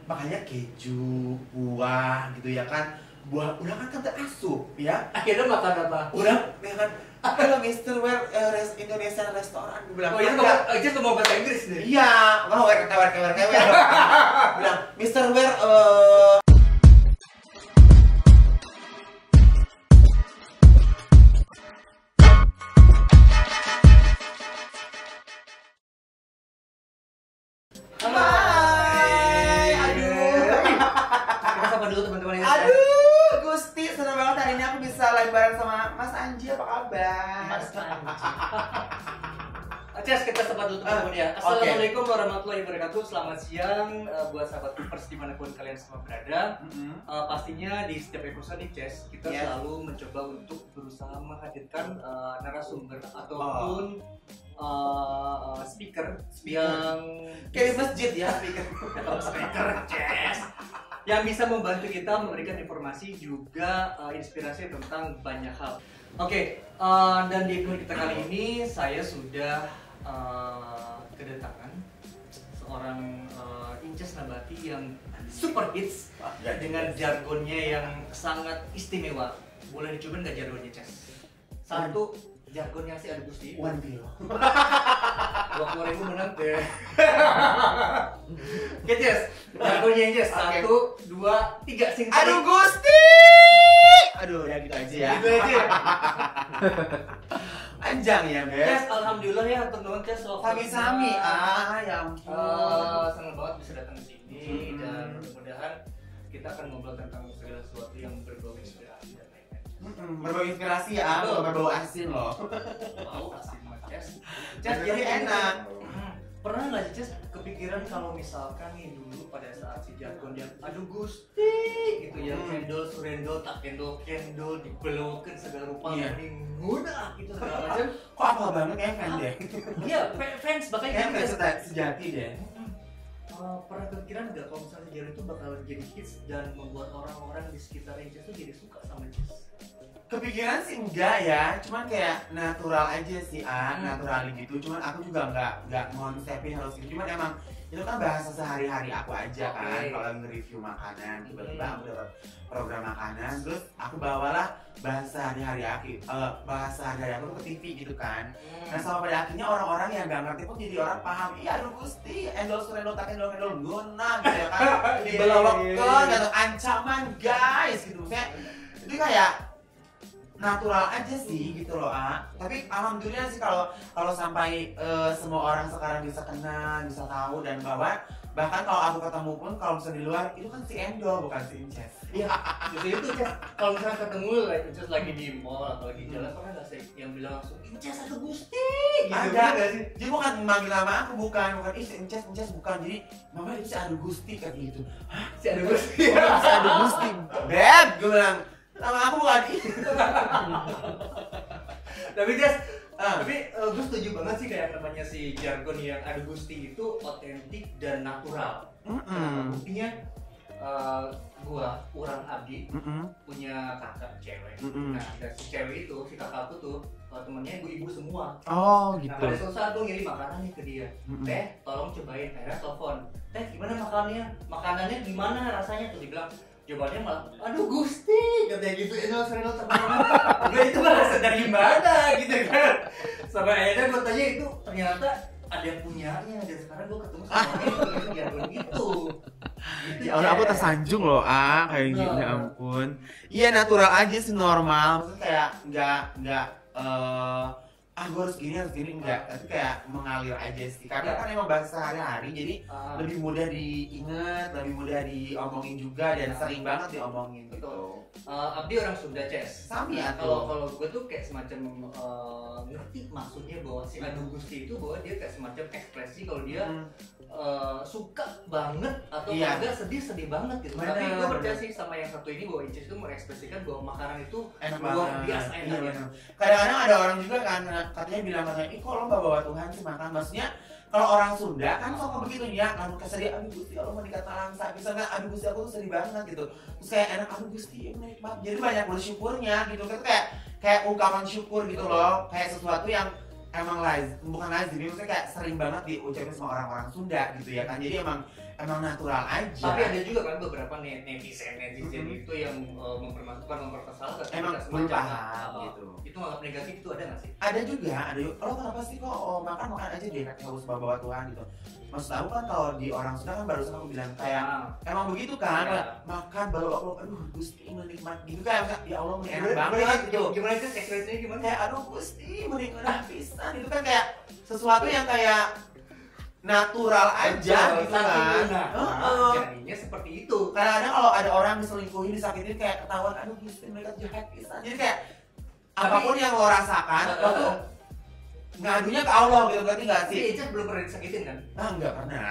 makanya keju, buah gitu ya kan. Buah udah kan terasup ya. Akhirnya makan apa? Udah ya kan. Kalau Mister Wear Indonesian restoran gue bilang. Oh iya, aja mau bahasa Inggris deh. Iya, mau kewer. Bilang Mister Wear Halo. Hai, aduh. Kita sapa dulu teman-teman ini. Aduh, Gusti, senang banget hari ini aku bisa live bareng sama Mas Anji, apa kabar? Mas Anji. Ces, kita sapa dulu teman-teman ya. Assalamualaikum warahmatullahi wabarakatuh. Selamat siang buat sahabat Pers dimanapun kalian semua berada. Pastinya di setiap episode nih, Ces, kita selalu mencoba untuk berusaha menghadirkan narasumber ataupun speaker yang Kayak di masjid ya, speaker, Ces, yang bisa membantu kita memberikan informasi juga inspirasi tentang banyak hal. Oke, dan di episode kita kali ini saya sudah kedatangan seorang Inces Nabati yang super hits dengan jargonnya yang sangat istimewa. Boleh dicoba nggak jargonnya, Ces? Satu, jargonnya si Adu Gusti. One Kilo. 20.000 menang deh. Oke, Ces, jargonnya Inces. 1, 2, 3, sing. Aduh Gusti. Aduh, ya gitu aja ya. Gitu aja. Panjang ya, Beb. Ces, alhamdulillah ya teman-teman, Ces. Sami-sami. Ya ampun. Senang banget bisa datang ke sini dan mudah-mudahan kita akan ngobrol tentang segala sesuatu yang berbau inspirasi dan lain-lain. Berbau inspirasi ya, berbau asin loh. Mau asin banget, Ces. Ces, jadi enak. Pernah nggak sih, Ces, kepikiran kalau misalkan nih dulu pada saat si jargon yang aduh Gusti gitu ya, cendol surendol tak kendol dibelokin segala rupa, mending mudah gitu segala macam. Kok apa banget ya fan deh? Iya, fans bakal Kayak gitu. fans sejati deh. Pernah kepikiran nggak kalau misalnya jargon itu bakal jadi hits dan membuat orang-orang di sekitar Inces tuh jadi suka sama Inces? Kepikiran sih enggak ya, cuman kayak natural aja sih, natural gitu. Cuman aku juga nggak konsepin harus gitu. Cuman emang itu kan bahasa sehari-hari aku aja kan. Kalau nge-review makanan, tiba-tiba aku dapat program makanan, terus aku bawalah bahasa sehari-hari aku tuh ke TV gitu kan. Nah sama pada akhirnya orang-orang yang nggak ngerti pun jadi orang paham. Iya aduh Gusti, endorse tak endorse guna gitu ya kan. Dibelokkan gitu, ancaman guys gitu. Maksudnya itu kayak natural aja sih gitu loh, tapi alhamdulillah sih kalau sampai semua orang sekarang bisa kenal, bisa tahu dan bahkan kalau aku ketemu pun kalau bisa di luar itu kan si Endol bukan si Inces. Iya, justru itu, Ces. Kalau misalnya ketemu Inces lagi di mall atau lagi jalan, pernah nggak sih yang bilang langsung Inces Adu Gusti gitu? Ada nggak sih? Jadi bukan manggil nama aku, bukan si Inces bukan, jadi mama itu si Adu Gusti kayak gitu. Hah? Si Adu Gusti? Si Adu Gusti, Beb, gue bilang nama aku bukan itu. Tapi Ces, gue setuju banget sih kayak namanya si jargon yang Adu Gusti itu otentik dan natural. Buktinya orang Abdi punya kakak cewek. Nah, dan si cewek itu, si kakakku tuh temennya ibu-ibu semua. Oh gitu. Nah, pada suatu saat gue ngirim makanan nih ke dia. Teh, tolong cobain. Akhirnya telepon. Teh, gimana makanannya? Makanannya gimana rasanya? Tuh dibilang, jawabannya malah, aduh Gusti, katanya gitu, endol teman-teman. Udah itu bahasa dari mana gitu kan. Sampai akhirnya gue tanya itu ternyata ada yang punyanya, dan sekarang gue ketemu sama orang yang jargon gitu. Ya Allah, aku tersanjung loh, kayak gitu, ya ampun. Iya natural aja sih, normal. Maksudnya kayak nggak gue harus gini enggak, tapi kayak mengalir aja sih. Karena kan emang bahasa sehari-hari, jadi lebih mudah diingat, lebih mudah diomongin juga dan sering banget diomongin gitu. Abdi orang Sunda, Ces. Sami ya. Kalau gue tuh kayak semacam ngerti maksudnya bahwa si Adu Gusti itu bahwa dia kayak semacam ekspresi kalau dia suka banget atau agak sedih banget gitu. Bener, tapi gue percaya sih sama yang satu ini bahwa Inces itu mengekspresikan bahwa makanan itu enak luar banget. biasa enak. Kadang-kadang ada orang juga kan katanya bilang ih kok lo bawa Tuhan sih makan. Maksudnya kalau orang Sunda kan suka begitu ya, lalu kesedih, aduh Gusti Allah mau dikata langsa, misalnya aduh Gusti aku tuh sedih banget gitu. Terus kayak enak, aduh Gusti nikmat. Jadi banyak bersyukurnya gitu. Itu kayak ungkapan syukur gitu loh, kayak sesuatu yang emang bukan lazim, maksudnya kayak sering banget diucapin sama orang-orang Sunda gitu ya kan. Jadi emang natural aja. Tapi ada juga kan beberapa netizen itu yang mempermasalahkan emang belum paham gitu. Itu anggap negatif itu ada nggak sih? Ada juga, lo kenapa sih kok makan aja deh, kayak harus bawa Tuhan gitu. Maksud aku kan kalau di orang Sunda kan barusan aku bilang kayak emang begitu kan, makan baru aku aduh Gusti menikmat gitu kayak ya Allah enak banget gitu. Gimana sih ekspresinya gimana? Kayak aduh Gusti menikmat pisan itu kan kayak sesuatu yang kayak natural aja gitu kan. Jadinya seperti itu. Kadang-kadang kalau ada orang diselingkuhin, disakitin kayak ketahuan aduh Gusti mereka jahat pisan. Jadi kayak apapun yang lo rasakan, lo tuh ngadunya ke Allah gitu, berarti nggak sih? Ica belum pernah disakitin kan? Nggak pernah.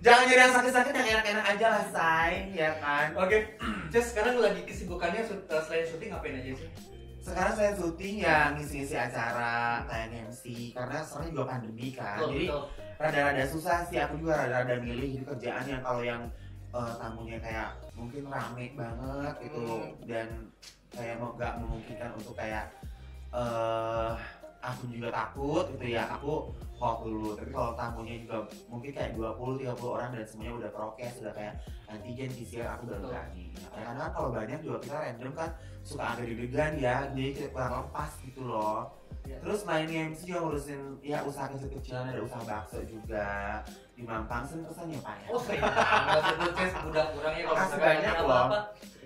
Jangan jadi yang sakit-sakit, yang enak-enak aja lah, say, ya kan? Oke, Ces, sekarang lagi kesibukannya selain syuting ngapain aja sih? Sekarang saya syuting ya ngisi-ngisi acara, kayak MC, karena sekarang juga pandemi kan. Jadi rada-rada susah sih, aku juga rada-rada milih gitu kerjaan yang kalau yang tamunya kayak mungkin rame banget gitu dan kayak nggak memungkinkan untuk kayak aku juga takut gitu ya, aku hold dulu. Tapi kalau tamunya juga mungkin kayak 20-30 orang dan semuanya udah prokes, udah kayak antigen, PCR, aku udah berani. Karena kan kalau banyak juga kita random kan suka agak deg-degan ya, jadi kurang lepas gitu loh. Terus mainnya MC juga ngurusin ya usaha kecil-kecilan, ada usaha bakso juga di Mampang, pesannya Pak ya. Oh sering banget itu Ces, udah kurangnya kalau makasih banyak loh.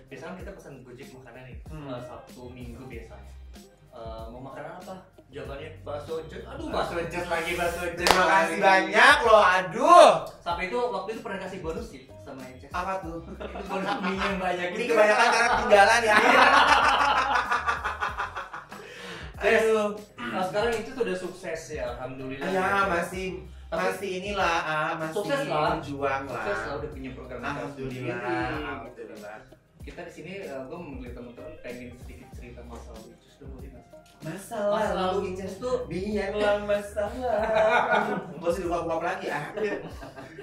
Biasanya kita pesan Gojek makanan nih, Sabtu Minggu biasanya. Mau makanan apa? Jawabannya bakso Ces. Aduh, bakso Ces lagi, bakso Ces. Terima kasih banyak loh, aduh. Sampai itu waktu itu pernah kasih bonus sih sama Ces. Apa tuh? Itu bonus mie yang banyak. Ini kebanyakan karena ketinggalan ya. Aduh. Nah, sekarang itu sudah sukses ya, alhamdulillah. Ya, masih inilah, masih sukses lah. berjuang lah. Sukses lah, udah punya program. Alhamdulillah. Kita di sini gue melihat teman-teman pengen sedikit cerita masalah Icis dulu sih mas. Masa lalu Icis tuh biarlah masalah. Gak usah dibuka-buka lagi ah.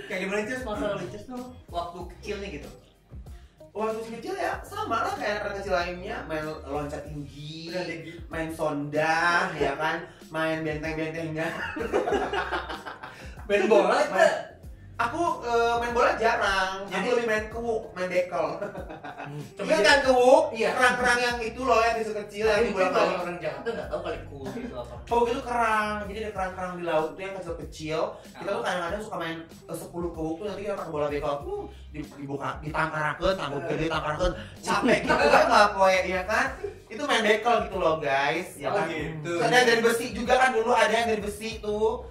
Kayak gimana Icis masalah Icis tuh waktu kecilnya gitu? Waktu kecil ya sama lah kayak anak kecil lainnya, main loncat tinggi, main sonda, ya kan, main benteng-bentengnya. Main bola kita. Aku main bola jarang, Jadi aku lebih main kewuk, main bekel. Coba kan kewuk, iya. kerang-kerang yang itu loh yang di kecil yang Mungkin bola kalau orang Jakarta nggak tahu kali kewuk itu apa. Kewuk itu kerang, jadi ada kerang-kerang di laut itu yang kecil-kecil. Kita tuh kadang-kadang suka main 10 kewuk tuh nanti kita pakai bola bekel tuh dibuka, ditangkarakeun, tanggup gede tangkarakeun, capek gitu kan nggak poe ya kan? Itu main bekel gitu loh guys, ya kan? Gitu. Ada yang dari besi juga kan dulu ada yang dari besi tuh.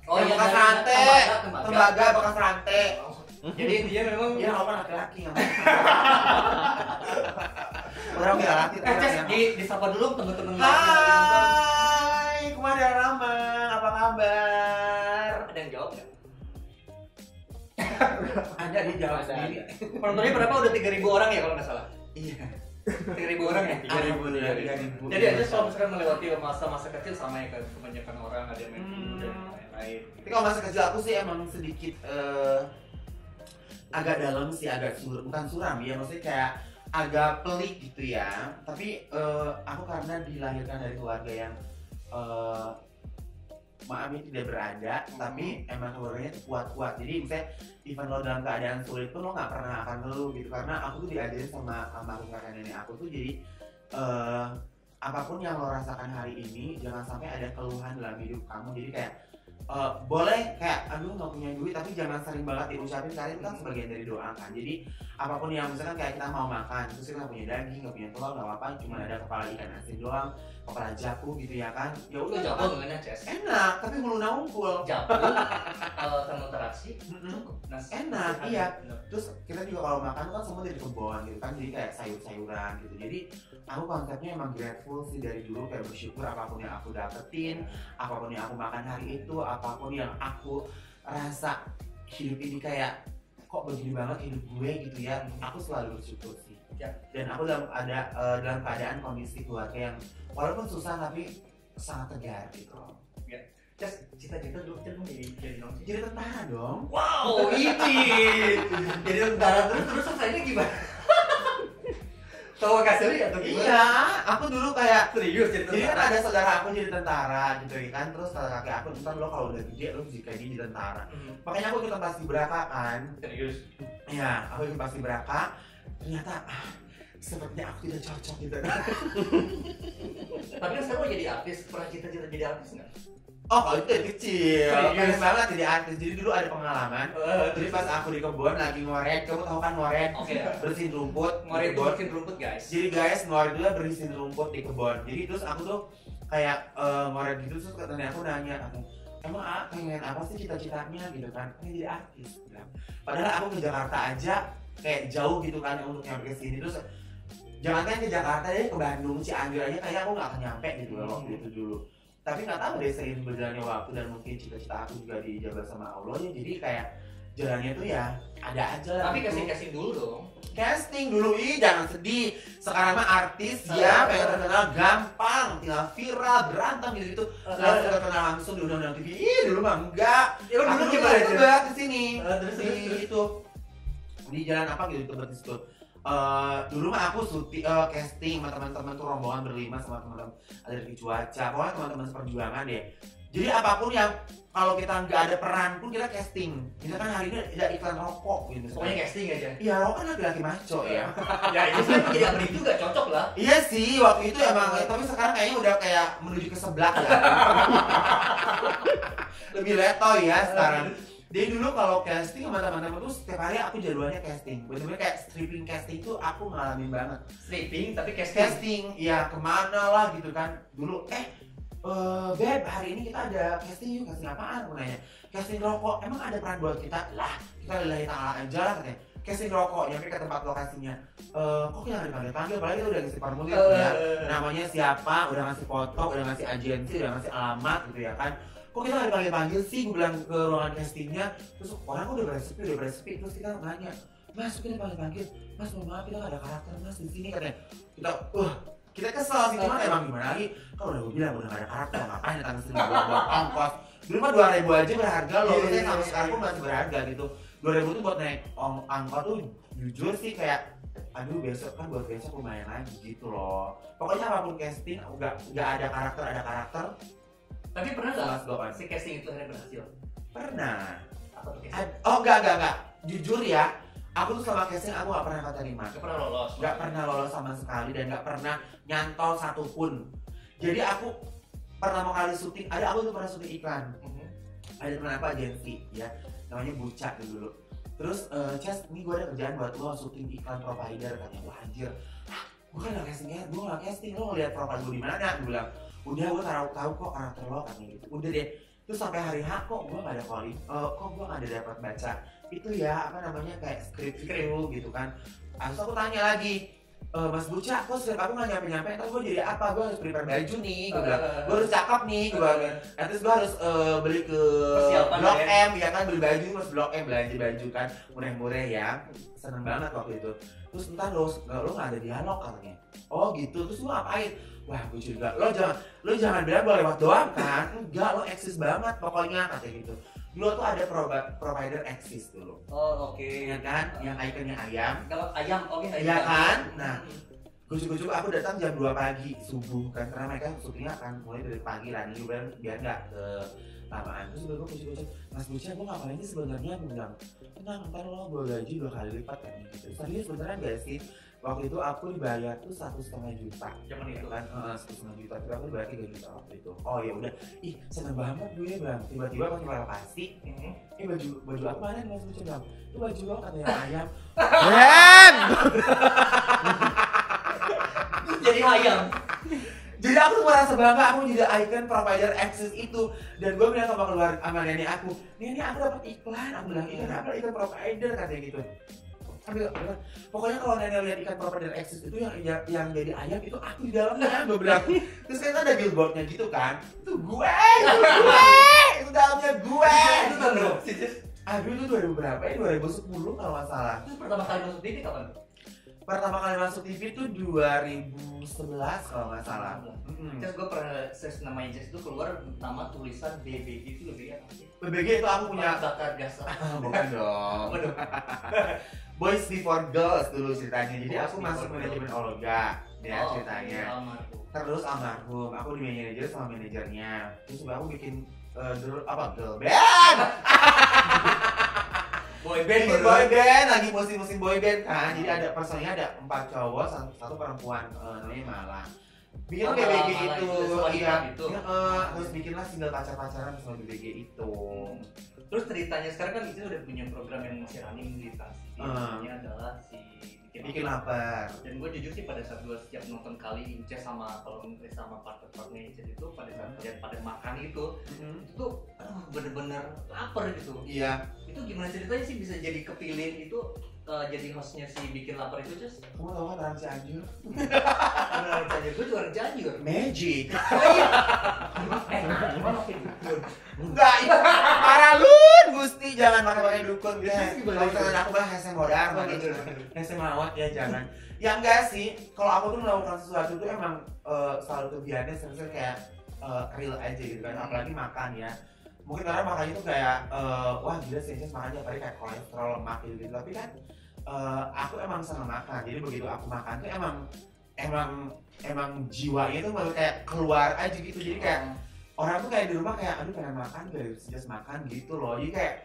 Oh yang iya, bekas rantai, tembaga bekas rantai. Jadi intinya memang Iya, apa laki-laki yang orang kira laki disapa dulu teman-teman Hai, kemana Rama? Apa kabar? Ada yang jawab nggak? Ada dijawab sendiri. Penontonnya berapa? Udah 3.000 orang ya kalau nggak salah. Iya. 3.000 orang ya? 3.000. Jadi aja kalau misalkan melewati masa-masa kecil sama ya kan kebanyakan orang ada yang main dulu dan lain-lain. Tapi kalau masa kecil aku sih emang sedikit agak dalam sih, agak bukan suram ya, maksudnya kayak agak pelik gitu ya. Tapi aku karena dilahirkan dari keluarga yang maafnya tidak berada, tapi emang keluarganya tuh kuat-kuat. Jadi misalnya even lo dalam keadaan sulit pun lo nggak pernah akan ngeluh gitu, karena aku tuh diajarin sama kakak nenek aku tuh jadi apapun yang lo rasakan hari ini jangan sampai ada keluhan dalam hidup kamu. Jadi kayak boleh kayak aduh nggak punya duit, tapi jangan sering banget diucapin karena itu kan sebagian dari doa kan. Jadi apapun yang misalkan kayak kita mau makan terus kita nggak punya daging, nggak punya telur, nggak apa-apa, cuma ada kepala ikan asin doang, kepala japu gitu ya kan, ya udah japu gimana Ces? enak tapi meluna unggul Japu sama terasi cukup enak iya. Terus kita juga kalau makan kan semua dari kebun gitu kan, jadi kayak sayur-sayuran gitu. Jadi aku konsepnya emang grateful sih dari dulu, kayak bersyukur apapun yang aku dapetin, apapun yang aku makan hari itu, apapun yang aku rasa hidup ini kayak kok begini banget hidup gue gitu ya, aku selalu bersyukur sih ya. Dan aku dalam keadaan kondisi keluarga yang walaupun susah tapi sangat tegar gitu. Ya, Ces, cita-cita dulu Ces mau jadi dong? Jadi tentara dong. Wow, ini jadi tentara terus selesainya gimana? Tahu kasih atau gimana? Iya, aku dulu kayak Serius jadi jadi kan tentara? ada saudara aku jadi tentara gitu kan, terus kata kakek aku ntar lo kalau udah gede lo jadi kayak jadi tentara. Makanya aku ikutan paskibraka kan. Serius. Iya, aku ikut paskibraka. Ternyata sepertinya aku tidak cocok gitu. Tapi kan sekarang lo jadi artis, pernah cita-cita jadi artis nggak? Oh, kalau itu dari kecil, Serius? pengen banget jadi artis. Jadi dulu ada pengalaman. Jadi pas aku di kebun lagi ngoret, kamu tahu kan ngoret? Oke. Bersihin rumput. Kemarin di itu kebun. bersihin rumput guys. Jadi guys, ngoret dulu bersihin rumput di kebun. Jadi terus aku tuh kayak ngoret gitu, terus katanya aku nanya, emang pengen apa sih cita-citanya gitu kan? Pengen jadi artis. Bilang. Padahal aku ke Jakarta aja kayak jauh gitu kan untuk nyampe ke sini, terus jangan kan ke Jakarta deh, ke Bandung, Cianjur aja kayak aku nggak akan nyampe gitu loh waktu itu dulu. Tapi nggak tahu deh seiring berjalannya waktu dan mungkin cita-cita aku juga dijaga sama Allah ya, jadi kayak jalannya tuh ya ada aja lah. Tapi gitu. casting dulu dong. Casting dulu, jangan sedih. Sekarang mah artis ya, pengen terkenal gampang, tinggal viral, berantem gitu-gitu. Langsung terkenal langsung di undang-undang TV. Dulu mah enggak. Ya udah dulu Aku gimana itu aja? enggak di sini. Terus. Di itu di jalan apa gitu tempat di situ. Dulu mah aku casting sama teman-teman tuh rombongan berlima sama teman-teman ada di cuaca, pokoknya teman-teman seperjuangan deh. Jadi apapun yang kalau kita nggak ada peran pun kita casting. Misalkan hari ini ada iklan rokok gitu. Pokoknya casting aja. Iya, rokok kan laki-laki maco ya. Ya itu sih jadi abri juga cocok lah. Iya sih, waktu itu emang, tapi sekarang kayaknya udah kayak menuju ke seblak ya. Lebih letoy ya sekarang. Jadi dulu kalau casting sama teman-teman tuh setiap hari aku jadwalnya casting. Bener-bener kayak stripping casting tuh aku ngalamin banget. Stripping tapi casting. Casting, ya kemana lah gitu kan. Dulu, Beb, hari ini kita ada casting yuk, casting apaan? Aku nanya, casting rokok, emang ada peran buat kita? Lah, kita lillahi ta'ala aja lah katanya. Casting rokok, nyampe ke tempat lokasinya. Kok kita nggak dipanggil-panggil, padahal kita udah ngasih formulir ya. Namanya siapa, udah ngasih foto, udah ngasih agensi, udah ngasih alamat gitu ya kan. Kok kita nggak dipanggil-panggil sih, gue bilang ke ruangan castingnya. Terus orang udah beresepi, terus kita nanya, Mas, kita dipanggil-panggil, Mas, mohon maaf kita nggak ada karakter Mas di sini katanya. Kita kesel sih, cuman emang gimana lagi, kalau udah gue bilang udah gak ada karakter, ngapain datang ke sini buat ongkos. Dulu mah 2.000 aja berharga loh, terusnya sampai sekarang pun masih berharga gitu. 2.000 tuh buat naik angkot tuh jujur sih kayak, aduh besok kan buat besok lumayan lagi gitu loh. Pokoknya apapun casting, gak ada karakter. Tapi pernah nggak Mas Gopan. si casting itu akhirnya berhasil? Pernah. Apa tuh casting? Oh enggak. Jujur ya, aku tuh sama casting aku gak pernah keterima. Gak pernah lolos. Gak pernah lolos sama sekali dan gak pernah nyantol satupun. Jadi aku pertama kali syuting, aku tuh pernah syuting iklan. Ada teman aku agensi ya, namanya Buca dulu. Terus Ces, ini gue ada kerjaan buat lo syuting iklan provider katanya. Wah anjir, gue kan gak casting, lo ngeliat profile gue di mana? Gue bilang, udah gue tahu kok karakter lo katanya gitu. Udah deh, terus sampai hari H kok gue gak ada calling, kok gue gak ada dapat baca itu ya apa namanya kayak skrip gitu kan. Terus aku tanya lagi, Mas Buca, kok skrip aku gak nyampe-nyampe, ntar gue jadi apa? Gue harus prepare baju nih, gue bilang, gue harus cakep nih, gue bilang, terus gue harus beli ke Persiapan Blok ya. M ya kan, beli baju terus Blok M belanja baju kan, murah-murah ya, seneng banget waktu itu. Terus entar lo gak ada dialog katanya. Oh gitu, terus lo ngapain? Wah gue juga, lo jangan bilang gue lewat doang kan, enggak, lo eksis banget pokoknya katanya gitu. Dulu tuh ada provider eksis dulu. Oh oke. Ya kan, yang ikonnya ayam. Kalau ayam oke. Iya kan? Nah, kucuk-kucuk aku datang jam 2 pagi subuh kan, karena mereka syutingnya akan mulai dari pagi lah nih, biar nggak ke lamaan. Terus gue kucuk-kucuk, Mas Buca, gue ngapain sih sebenarnya? Gue bilang, tenang, ntar lo gue gaji 2 kali lipat kan gitu. Serius beneran gak sih? Waktu itu aku dibayar tuh 1,5 juta. Zaman itu kan 1,5 juta, tapi aku dibayar 3 juta waktu itu. Oh ya udah, ih seneng banget gue ya bang. Tiba-tiba pas kita lokasi, baju aku mana nih Mas Buca bang? Itu baju lo katanya ayam. Keren! jadi ayam. Jadi aku tuh merasa bangga, aku jadi icon provider access itu. Dan gue bilang sama nenek aku, nenek aku dapat iklan. Aku bilang, iklan apa? Iklan provider katanya gitu. Pokoknya kalau nenek lihat ikan provider access itu yang jadi ayam itu aku di dalamnya, gue bilang. Terus kan ada billboardnya gitu kan, itu gue, itu dalamnya gue. Itu tahun berapa sih? Aduh itu 2000 berapa ya? 2010 kalau nggak salah. Itu pertama kali masuk TV kapan? Pertama kali masuk TV itu 2011 kalau nggak salah. Terus gue pernah search namanya Jess itu keluar nama tulisan BBG itu lebih apa sih? BBG itu aku punya. Bakar gas. Bukan dong. Waduh. Boys Before Girls dulu ceritanya. Jadi Boys aku Before masuk Girls. manajemen Olga ya Oh, ceritanya. oke, almarhum. Terus almarhum, aku di manajer sama manajernya. Terus juga aku bikin girl band. Bikin boy band lagi musim boy band kan. Jadi ada personilnya ada 4 cowok, satu perempuan namanya Malang. Bikin Oh, BBG Malang itu, itu, iya. itu. Terus bikinlah single pacar-pacaran sama BBG itu. Terus ceritanya sekarang kan itu udah punya program yang masih running di Trans TV. Namanya adalah si Bikin lapar. Dan gue jujur sih pada saat gue setiap nonton kali Inces sama kalau sama partner-partner Inces itu pada saat kalian pada makan itu tuh bener-bener lapar gitu. Iya. Itu gimana ceritanya sih bisa jadi kepilih itu jadi hostnya si Bikin Lapar itu Cus? Kamu tau kan orang Cianjur? Orang Cianjur, gue juga orang Cianjur. Magic. Oh iya. Gimana pakai dukun? Enggak, itu paralun Gusti, jangan pakai dukun Terus kan. gimana Kalau itu? misalnya aku bahas yang modal, yang mawat ya jangan. Ya enggak sih, kalau aku tuh melakukan sesuatu tuh emang selalu tujuannya sebenarnya kayak real aja gitu kan, apalagi makan ya. Mungkin orang makannya tuh kayak wah gila sih makannya apalagi kayak kolesterol lemak gitu, tapi kan aku emang senang makan. Jadi begitu aku makan tuh emang jiwanya tuh baru kayak keluar aja gitu. Jadi kayak orang tuh kayak di rumah kayak aduh pengen makan dari sejak makan gitu loh. Jadi kayak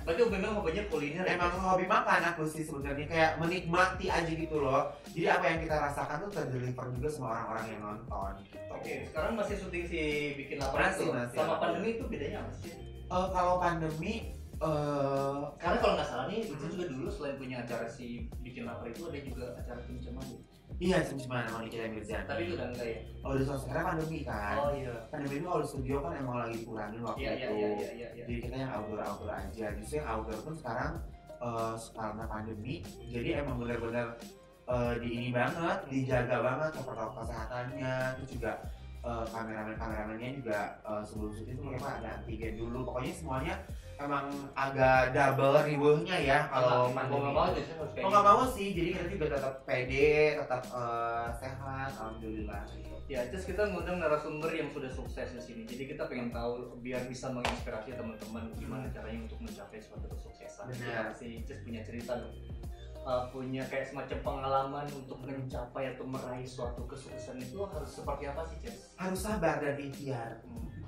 Berarti memang hobinya kuliner ya? emang hobi makan aku sih sebenarnya, kayak menikmati aja gitu loh. Jadi apa yang kita rasakan tuh terdeliver juga sama orang-orang yang nonton gitu. Oke, sekarang masih syuting si Bikin Lapar itu. Masih. Sama pandemi itu bedanya apa sih? Kalau pandemi Karena kalau nggak salah nih, itu juga dulu selain punya acara si Bikin Lapar itu ada juga acara Tim Cemani. iya cuma nama Nikita Mirzani. Tapi itu udah enggak ya? Oh udah selesai karena pandemi kan. Oh iya. Pandemi itu kalau di studio kan emang lagi dikurangin waktu Iya itu. iya. Jadi kita yang outdoor aja. Justru yang outdoor pun sekarang karena pandemi, jadi emang benar-benar di ini banget, dijaga banget protokol kesehatannya. Terus juga kameramennya juga sebelum syuting itu mereka ada antigen dulu. Pokoknya semuanya emang agak double ribuhnya ya kalau pandemi. Mau nggak mau sih, jadi kita juga tetap pede, tetap sehat, alhamdulillah. Ya, terus kita ngundang narasumber yang sudah sukses di sini. Jadi kita pengen tahu biar bisa menginspirasi teman-teman gimana caranya untuk mencapai suatu kesuksesan. Benar. Si Cez punya cerita dong. Punya kayak semacam pengalaman untuk mencapai atau meraih suatu kesuksesan itu harus seperti apa sih, Cez? Harus sabar dan ikhtiar.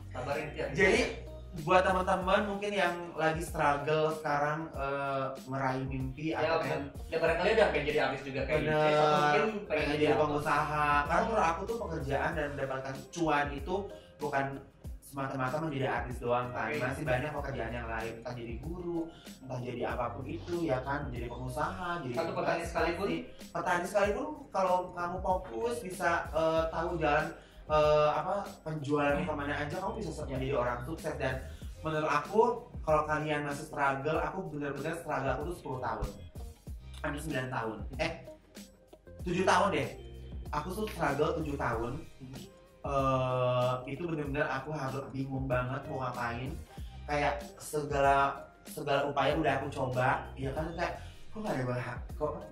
Sabar ya. Jadi buat teman-teman mungkin yang lagi struggle sekarang meraih mimpi atau ya barangkali ada pengen jadi artis juga kayak Cez, atau mungkin pengen jadi pengusaha. Karena menurut aku tuh pekerjaan dan mendapatkan cuan itu bukan semata-mata menjadi artis doang kan. Masih banyak pekerjaan yang lain, entah jadi guru, entah jadi apapun itu ya kan, menjadi pengusaha, jadi satu petani sekalipun. Petani sekalipun kalau kamu fokus bisa tahu jalan penjualannya kemana aja, kamu bisa menjadi orang sukses. Dan menurut aku kalau kalian masih struggle, aku bener-bener struggle aku tuh 10 tahun hampir 9 tahun 7 tahun deh, aku tuh struggle 7 tahun. Itu bener-bener aku harus bingung banget mau ngapain, kayak segala upaya udah aku coba ya kan, kayak kok gak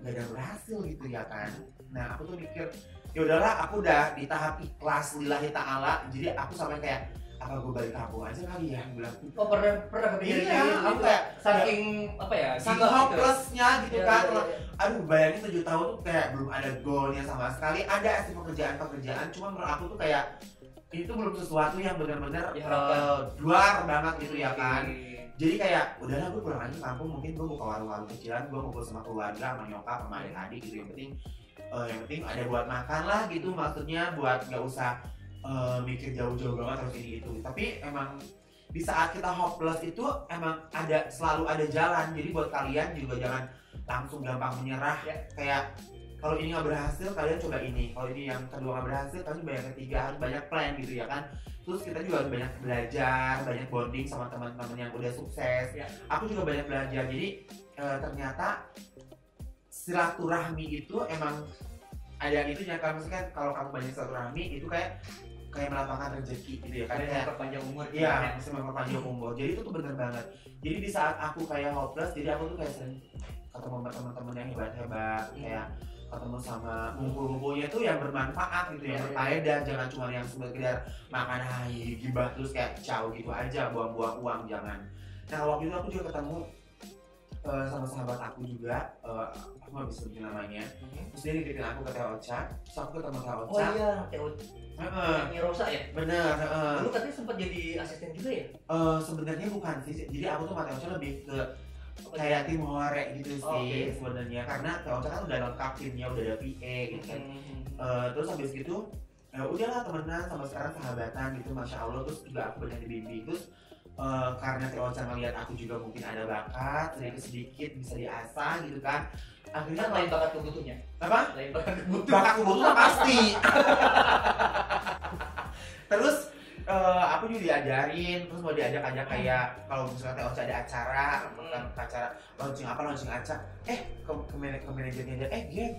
ada berhasil gitu ya kan. Nah aku tuh mikir ya udahlah, aku udah di tahap ikhlas lillahi ta'ala, jadi aku sampai kayak apa gue balik kampung aja kali ya, bilang. Oh pernah kepikiran iya, aku kayak saking apa ya, saking hopelessnya gitu ya, kan. ya. Aduh bayangin 7 tahun tuh kayak belum ada goalnya sama sekali. Ada sih pekerjaan, cuma menurut aku tuh kayak itu belum sesuatu yang benar-benar luar banget gitu ya kan. Jadi kayak udahlah gue pulang aja ke kampung, mungkin gue buka warung-warung kecilan, gue ngumpul sama keluarga, sama nyokap, sama adik-adik gitu. Yang penting ada buat makan lah gitu, maksudnya buat nggak usah mikir jauh-jauh banget terus ini itu. Tapi emang di saat kita hopeless itu emang selalu ada jalan. Jadi buat kalian juga jangan langsung gampang menyerah ya. Kayak kalau ini nggak berhasil, kalian coba ini. Kalau ini yang kedua nggak berhasil, kalian coba yang ketiga. Harus banyak plan gitu ya kan. Terus kita juga harus banyak belajar, banyak bonding sama teman-teman yang udah sukses ya. Aku juga banyak belajar. Jadi ternyata silaturahmi itu emang ada itu ya kan. Maksudnya kalau kamu banyak silaturahmi itu kayak melapangkan rezeki gitu ya kan. Kayak memperpanjang umur. Iya, bisa memperpanjang umur. Jadi itu tuh bener banget. Jadi di saat aku kayak hopeless, jadi aku tuh kayak sering ketemu sama teman-teman yang hebat-hebat, kayak ketemu sama ngumpul-ngumpulnya tuh yang bermanfaat gitu, yang berfaedah, jangan cuma yang sekedar makan gibah terus kayak caw gitu aja, buang-buang uang, jangan. Nah waktu itu aku juga ketemu sama sahabat aku juga, aku nggak bisa sebutin namanya. Terus dia nitipin aku ke Teh Ocha, terus aku ketemu Teh Ocha. Oh iya, Teh Ocha. Rosa ya? Bener. Dulu katanya sempat jadi asisten juga ya? Sebenarnya bukan sih, jadi aku tuh sama Teh Ocha lebih ke kayak tim hore gitu sih sebenarnya, karena Teh Ocha kan udah lengkap timnya, udah ada PA gitu kan. Terus habis gitu udahlah temenan sama sekarang sahabatan gitu, masya Allah. Terus juga aku banyak dibimbing. Terus karena Teh Ocha ngeliat aku juga mungkin ada bakat sedikit bisa diasah gitu kan, akhirnya lain bakat kebutuhnya. Apa? Lain bakat Bakat kebutuhan pasti. Terus aku juga diajarin, terus mau diajak-ajak kayak kalau misalnya Teh Ocha ada acara, acara launching acara, ke manajernya aja, geng,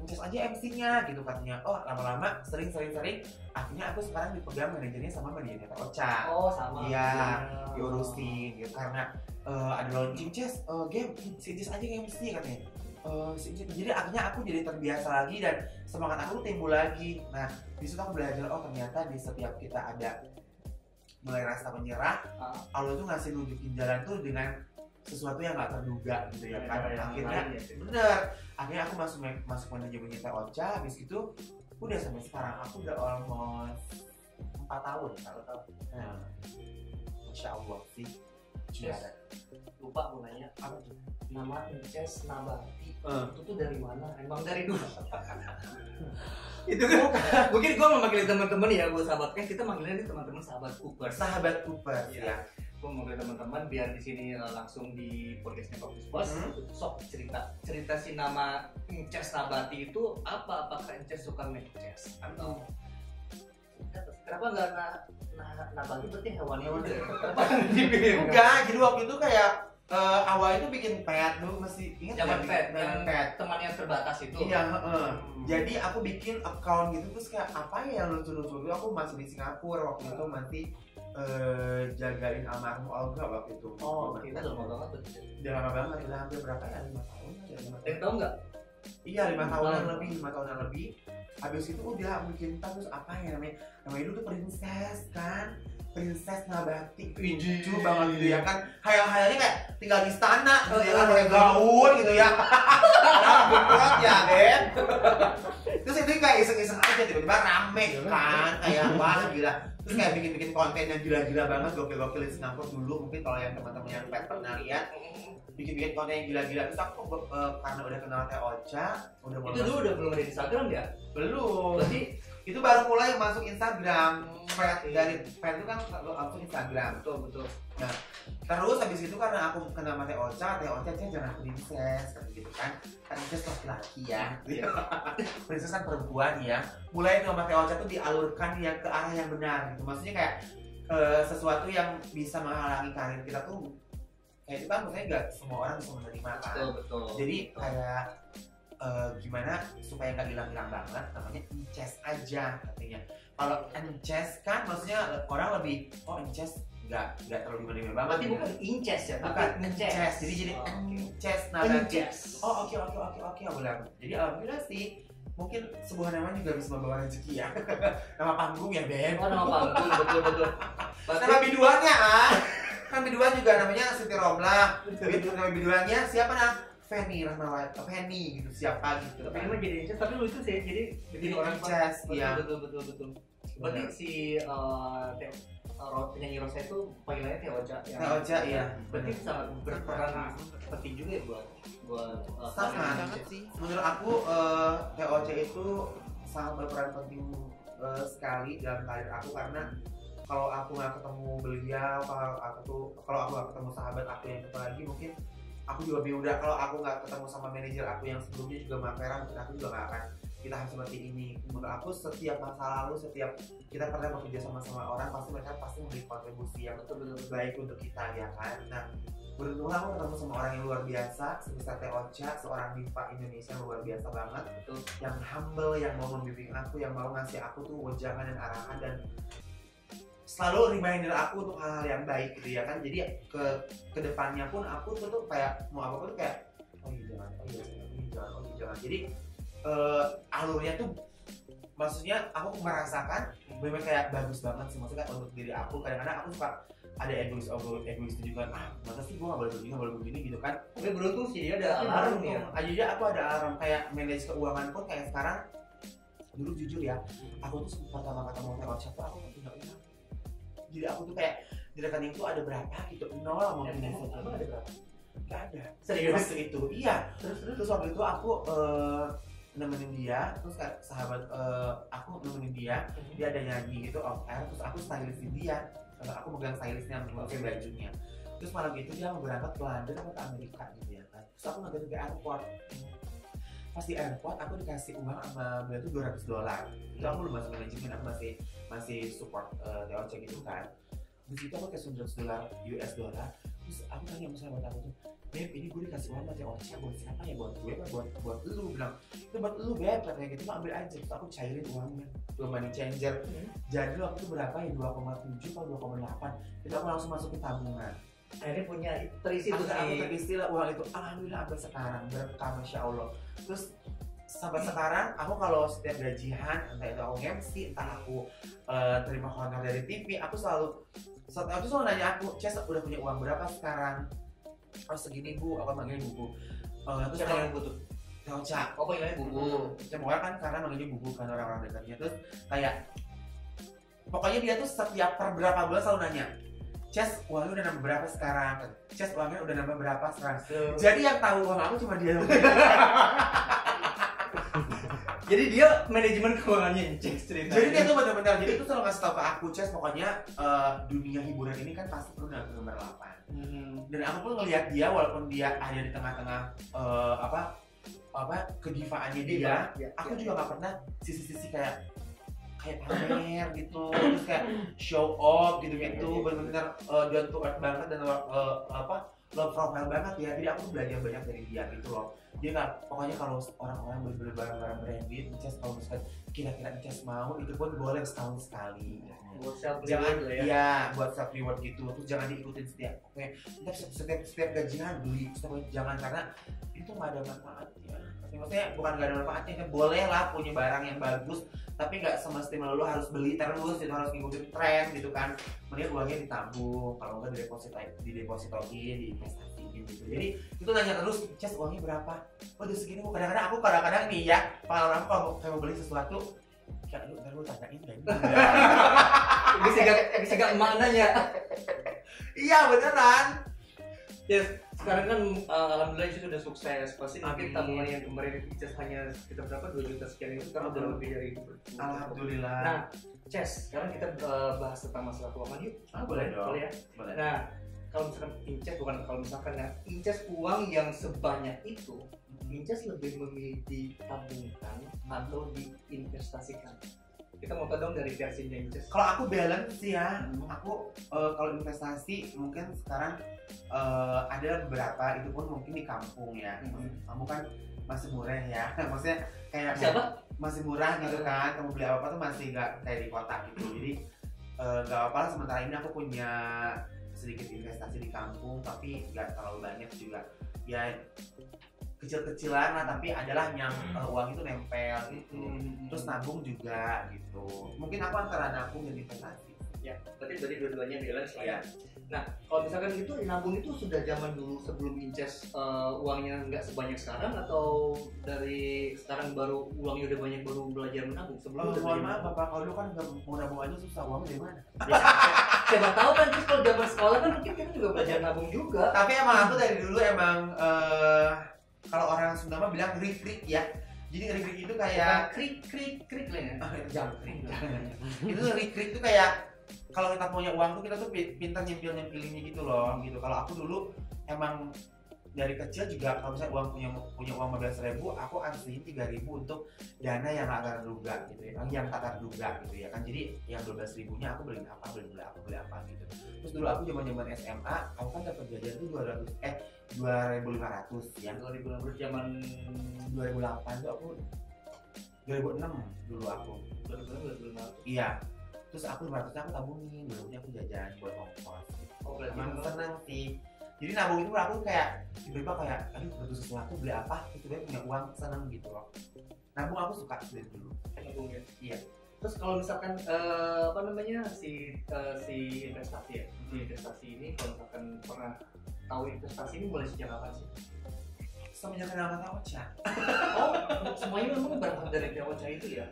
ngecas aja MC-nya gitu katanya. Oh lama-lama sering akhirnya aku sekarang dipegang manajernya sama manajernya Teh Ocha. Oh sama. Iya, diurusin gitu karena ada launching Ces, game si Ces aja yang MC katanya. Jadi akhirnya aku jadi terbiasa lagi dan semangat aku tuh timbul lagi. Nah disitu aku belajar, oh ternyata di setiap kita ada mulai rasa menyerah, Allah tuh ngasih nunjukin jalan tuh dengan sesuatu yang nggak terduga gitu ya kan. Akhirnya aku masuk manajemen Teh Ocha. Habis itu udah sampai sekarang aku udah almost 4 tahun. Nah, Masya Allah sih. Lupa gue nanya Apa tuh? nama Inces Nabati itu tuh dari mana? Emang dari dulu? Itu kan mungkin gue memanggil teman-teman ya, gue sahabat kan kita manggilnya nih teman-teman sahabat Cooper. Sahabat Cooper ya. Gue manggil teman-teman biar di sini langsung di podcastnya Fokus Bos. Sok cerita si nama Inces Nabati itu apa? Apakah Inces suka main chess atau kenapa nggak Nabati berarti hewan juga? Enggak, jadi waktu itu kayak awalnya itu bikin pet dulu, masih ingat zaman ya? pet teman yang terbatas itu. Iya, jadi aku bikin account gitu, terus kayak apa ya yang lucu-lucu. Aku masih di Singapura waktu itu, masih jagain almarhum Olga waktu itu. Oh, itu udah lama banget. Udah lama banget, udah hampir berapa ya? 5 tahun. Tahu nggak? Iya, 5 tahunan lebih. Habis itu udah bikin terus apa ya namanya itu tuh Princess Nabati. Lucu banget gitu ya kan, hayal-hayalnya kayak tinggal di istana gitu ya kan, pakai gaun gitu ya. Rambut ya Ben. Terus itu kayak iseng-iseng aja, tiba-tiba rame kan, kayak wah gila. Terus kayak bikin konten yang gila-gila banget, gokil-gokil di Singapura dulu. Mungkin kalau yang teman-teman yang pernah lihat, bikin konten yang gila-gila. Terus aku karena udah kenal Teh Ocha, udah mulai. Itu dulu udah belum ada Instagram ya? Belum. Berarti itu baru mulai masuk Instagram. Dari fan itu kan langsung Instagram. Betul. Nah, terus habis itu karena aku kenal sama Teh Ocha jangan aku princess gitu kan. Princess laki-laki ya. Princess kan perempuan ya. Mulai sama Teh Ocha tuh dialurkan ya ke arah yang benar gitu. Maksudnya kayak sesuatu yang bisa menghalangi karir kita tuh kayak itu kan maksudnya nggak semua orang bisa menerima kan. Betul. Jadi kayak gimana supaya nggak hilang-hilang banget, namanya Inces aja katanya. Kalau Inces kan maksudnya orang lebih Inces nggak terlalu gimana banget. Berarti bukan Inces ya, bukan Inces. Jadi Inces Nabati. Oh oke aku bilang. Jadi alhamdulillah sih, mungkin sebuah nama juga bisa membawa rezeki ya. Nama panggung ya Ben. Oh nama panggung, betul. Nama biduannya kan biduan juga namanya Siti Romlah. Nama biduannya siapa Feni Rahmawati, Feni gitu, siapa gitu. Tapi emang jadi Inces, tapi lucu sih, jadi orang Inces, iya. Betul. Berarti si penyanyi Rosa itu panggilannya Teh Ocha. Teh Ocha, iya. Berarti sangat berperan penting juga ya buat sangat banget sih. Menurut aku Teh Ocha itu sangat berperan penting sekali dalam karir aku, karena kalau aku nggak ketemu beliau, kalau aku nggak ketemu sahabat aku yang satu lagi, mungkin aku juga bingung. Kalau aku nggak ketemu sama manajer aku yang sebelumnya juga Mbak Vera, mungkin aku juga nggak akan kita harus seperti ini. Menurut aku setiap masa lalu, setiap kita pernah bekerja sama orang, mereka pasti memberi kontribusi yang betul baik untuk kita ya kan. Nah, beruntunglah aku ketemu sama orang yang luar biasa sebesar Teh Ocha, seorang diva Indonesia yang luar biasa banget, yang humble, yang mau membimbing aku, yang mau ngasih aku tuh wejangan dan arahan, dan selalu reminder aku untuk hal-hal yang baik gitu ya kan. Jadi ke depannya pun aku tuh kayak mau apa-apa tuh kayak jangan. Jadi alurnya tuh maksudnya aku merasakan bener kayak bagus banget sih, maksudnya untuk diri aku. Kadang-kadang aku suka ada egois juga kan, masa sih gue nggak boleh begini gitu kan. Tapi beruntung sih dia ada alarm ya. Aja aku ada alarm kayak manage keuangan pun kayak sekarang. Dulu jujur ya, aku tuh pertama-kata mau lewat siapa aku nggak punya uang. Jadi aku tuh kayak di rekening tuh ada berapa gitu, nol lah mungkin ya. Apa ada berapa? Gak ada. Serius? Waktu itu, iya. Terus waktu itu aku nemenin dia, terus kayak sahabat aku nemenin dia ada nyanyi gitu off air, terus aku stylistin dia, aku pegang stylistnya pakai bajunya. Terus malam itu dia mau berangkat ke London atau ke Amerika gitu ya kan. Terus aku nganterin ke airport. Pas di airport aku dikasih uang sama dia tuh $200. Itu aku belum masuk manajemen, aku masih support TOC gitu kan. Di situ aku kasih $100 US dollar. Terus aku tanya sama sahabat aku tuh, Beb, ini gue dikasih uang sama TOC buat siapa ya? Buat gue apa? Buat lu? Bilang, itu buat lu Beb, katanya gitu, ambil aja. Terus aku cairin uangnya, belum money changer. Jadi waktu itu berapa ya? 2,7 atau 2,8. Itu aku langsung masukin tabungan. Akhirnya punya terisi tuh aku terisi lah uang itu, alhamdulillah sampai sekarang, berkah Masya Allah. Terus sampai sekarang aku kalau setiap gajian, entah itu aku MC, entah aku terima honor dari TV, aku selalu nanya aku, Ces udah punya uang berapa sekarang? Oh segini bu, aku manggilnya bubu. Terus siapa yang butuh? Teoca. Oh panggilannya bubu. Semua kan karena manggilnya bubu kan orang-orang dekatnya. Terus kayak pokoknya dia tuh setiap per berapa bulan selalu nanya, Ces, uangnya udah nambah berapa sekarang? Ces, uangnya udah nambah berapa sekarang? Jadi yang tahu uang aku cuma dia. Jadi dia manajemen keuangannya Ces cerita. Jadi dia tuh benar-benar, jadi tuh selalu ngasih tahu ke aku, Ces, pokoknya dunia hiburan ini kan pasti perlu dengan kegemerlapan. Dan aku pun ngelihat dia walaupun dia ada di tengah-tengah kedivaannya dia, aku juga nggak pernah sisi-sisi kayak pamer gitu, terus kayak show off gitu-gitu, benar-benar down to earth banget dan low profile banget ya. Jadi aku belajar banyak dari dia gitu loh. Dia kan pokoknya kalau orang-orang beli barang-barang branded, Ces kalau misalkan kira-kira Ces mau, itu pun boleh setahun sekali. Buat self Jangan reward ya. Iya, buat self reward gitu. Terus jangan diikutin setiap gajian beli, jangan, karena itu nggak ada manfaatnya. Maksudnya bukan nggak ada manfaatnya, boleh lah punya barang yang bagus, tapi nggak semestinya lo harus beli terus, itu harus ngikutin tren gitu kan. Mending uangnya ditabung, kalau nggak didepositoin, diinvestasiin gitu. Jadi itu nanya terus, Ces uangnya berapa? Oh udah segini bu. Kadang-kadang nih ya, pengalaman aku kalau kayak mau beli sesuatu, kayak ntar lu tanyain deh. Bisa gak mana ya? Iya beneran. Ya sekarang kan alhamdulillah itu sudah sukses. Pasti mungkin tabungan yang kemarin Ces hanya sekitar berapa 2 juta sekian itu sekarang udah lebih dari itu. Alhamdulillah. Nah, Ces, sekarang kita bahas tentang masalah keuangan yuk. Boleh dong. Boleh ya. Boleh. Nah, kalau misalkan Inces uang yang sebanyak itu, Inces lebih memilih ditabungkan atau diinvestasikan. Kita mau tahu dong dari versinya Inces. Kalau aku balance sih ya, aku kalau investasi mungkin sekarang ada beberapa, itu pun mungkin di kampung ya. Kamu kan masih murah ya, maksudnya kayak siapa? Masih murah gitu kan, kamu beli apa tuh masih nggak kayak di kota gitu. Jadi nggak apa-apa lah, sementara ini aku punya sedikit investasi di kampung, tapi nggak terlalu banyak juga. Ya kecil-kecilan lah, tapi adalah yang uang itu nempel gitu. Terus nabung juga gitu. Mungkin aku antara nabung dan investasi. Ya, berarti dua-duanya balance lah ya. Iya. Nah, kalau misalkan itu nabung itu sudah zaman dulu sebelum Inces uangnya nggak sebanyak sekarang, atau dari sekarang baru uangnya udah banyak baru belajar menabung? Sebelum Mohon maaf Bapak, kalau dulu kan mau nabung aja susah, uangnya dari mana? Siapa tahu kan terus kalau zaman sekolah kan mungkin kita juga belajar nabung juga. Tapi emang aku dari dulu emang kalau orang Sunda mah bilang rik-rik ya. Jadi rik-rik itu kayak krik lah ya. Jangan krik. Itu rik-rik itu kayak kalau kita punya uang tuh kita tuh pintar nyempil-nyempilinnya gitu loh gitu. Kalau aku dulu emang dari kecil juga kalau misalnya punya uang 15.000, aku asliin 3.000 untuk dana yang tak terduga gitu ya, yang tak terduga gitu ya kan. Jadi yang 12.000-nya aku beli apa gitu. Terus dulu aku zaman SMA, aku kan dapat jajan tuh 2.500 ya. 2015 zaman 2008 tuh aku 2006 dulu aku. 2015. Iya. Terus aku 500-nya aku tabungin, 2000-nya aku jajan buat ongkos. Oh, berarti emang seneng sih. Jadi nabung itu aku kayak tiba-tiba kayak aduh butuh sesuatu, beli apa, itu dia punya uang, seneng gitu loh. Nabung aku suka dari dulu. Nabung ya? Iya. Terus kalau misalkan apa namanya si investasi ya, si investasi ini kalau misalkan pernah tahu investasi ini mulai sejak kapan sih? Semenjak kenal sama Ocha. Oh, semuanya memang berangkat dari Teh Ocha itu ya?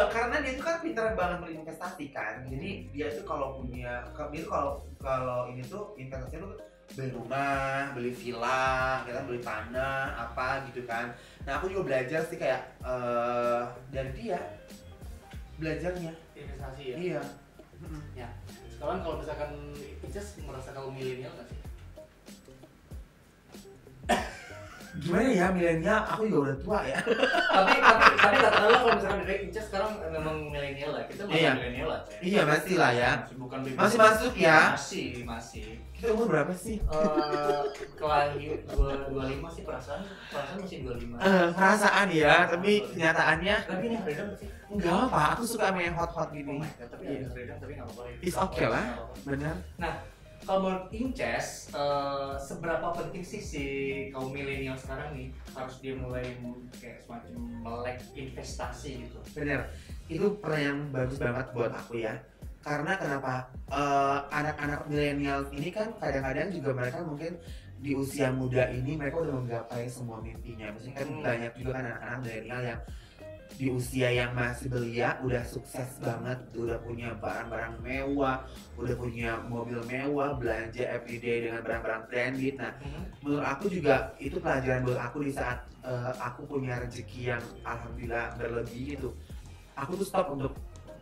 Karena dia itu kan pintar banget berinvestasi kan. Jadi dia tuh kalau punya, dia tuh kalau ini tuh investasi tuh beli rumah, beli villa, kita beli tanah, apa gitu kan. Nah aku juga belajar sih kayak dari dia belajarnya. Investasi ya? Iya. Ya. Sekarang kalau misalkan Ices merasa kaum milenial nggak sih? Gimana ya milenial? Aku juga udah tua ya. tapi katakanlah kalau misalkan dari Ices sekarang memang milenial lah, kita masih Iya. milenial lah. Cek. Iya masih lah ya. Bukan baby Masih boom. masuk ya. Masih. Kita umur berapa sih? Kelahir 25 sih perasaan masih 25. Perasaan ya, tapi kenyataannya Tapi ini freedom sih. enggak apa. Aku suka main hot-hot Oh gini. my God, tapi ada freedom tapi nggak apa-apa. It's okay lah. Benar. Nah, kalau menurut Inces, seberapa penting sih si kaum milenial sekarang nih harus dia mulai kayak semacam melek investasi gitu? Bener, itu pertanyaan bagus banget buat aku ya. Karena kenapa anak-anak milenial ini kan kadang-kadang juga mereka mungkin di usia muda ini mereka udah menggapai semua mimpinya. Maksudnya kan banyak juga kan anak-anak milenial yang di usia yang masih belia udah sukses banget, udah punya barang-barang mewah, udah punya mobil mewah, belanja everyday dengan barang-barang branded. Nah, menurut aku juga itu pelajaran buat aku di saat aku punya rezeki yang alhamdulillah berlebih gitu. Aku tuh stop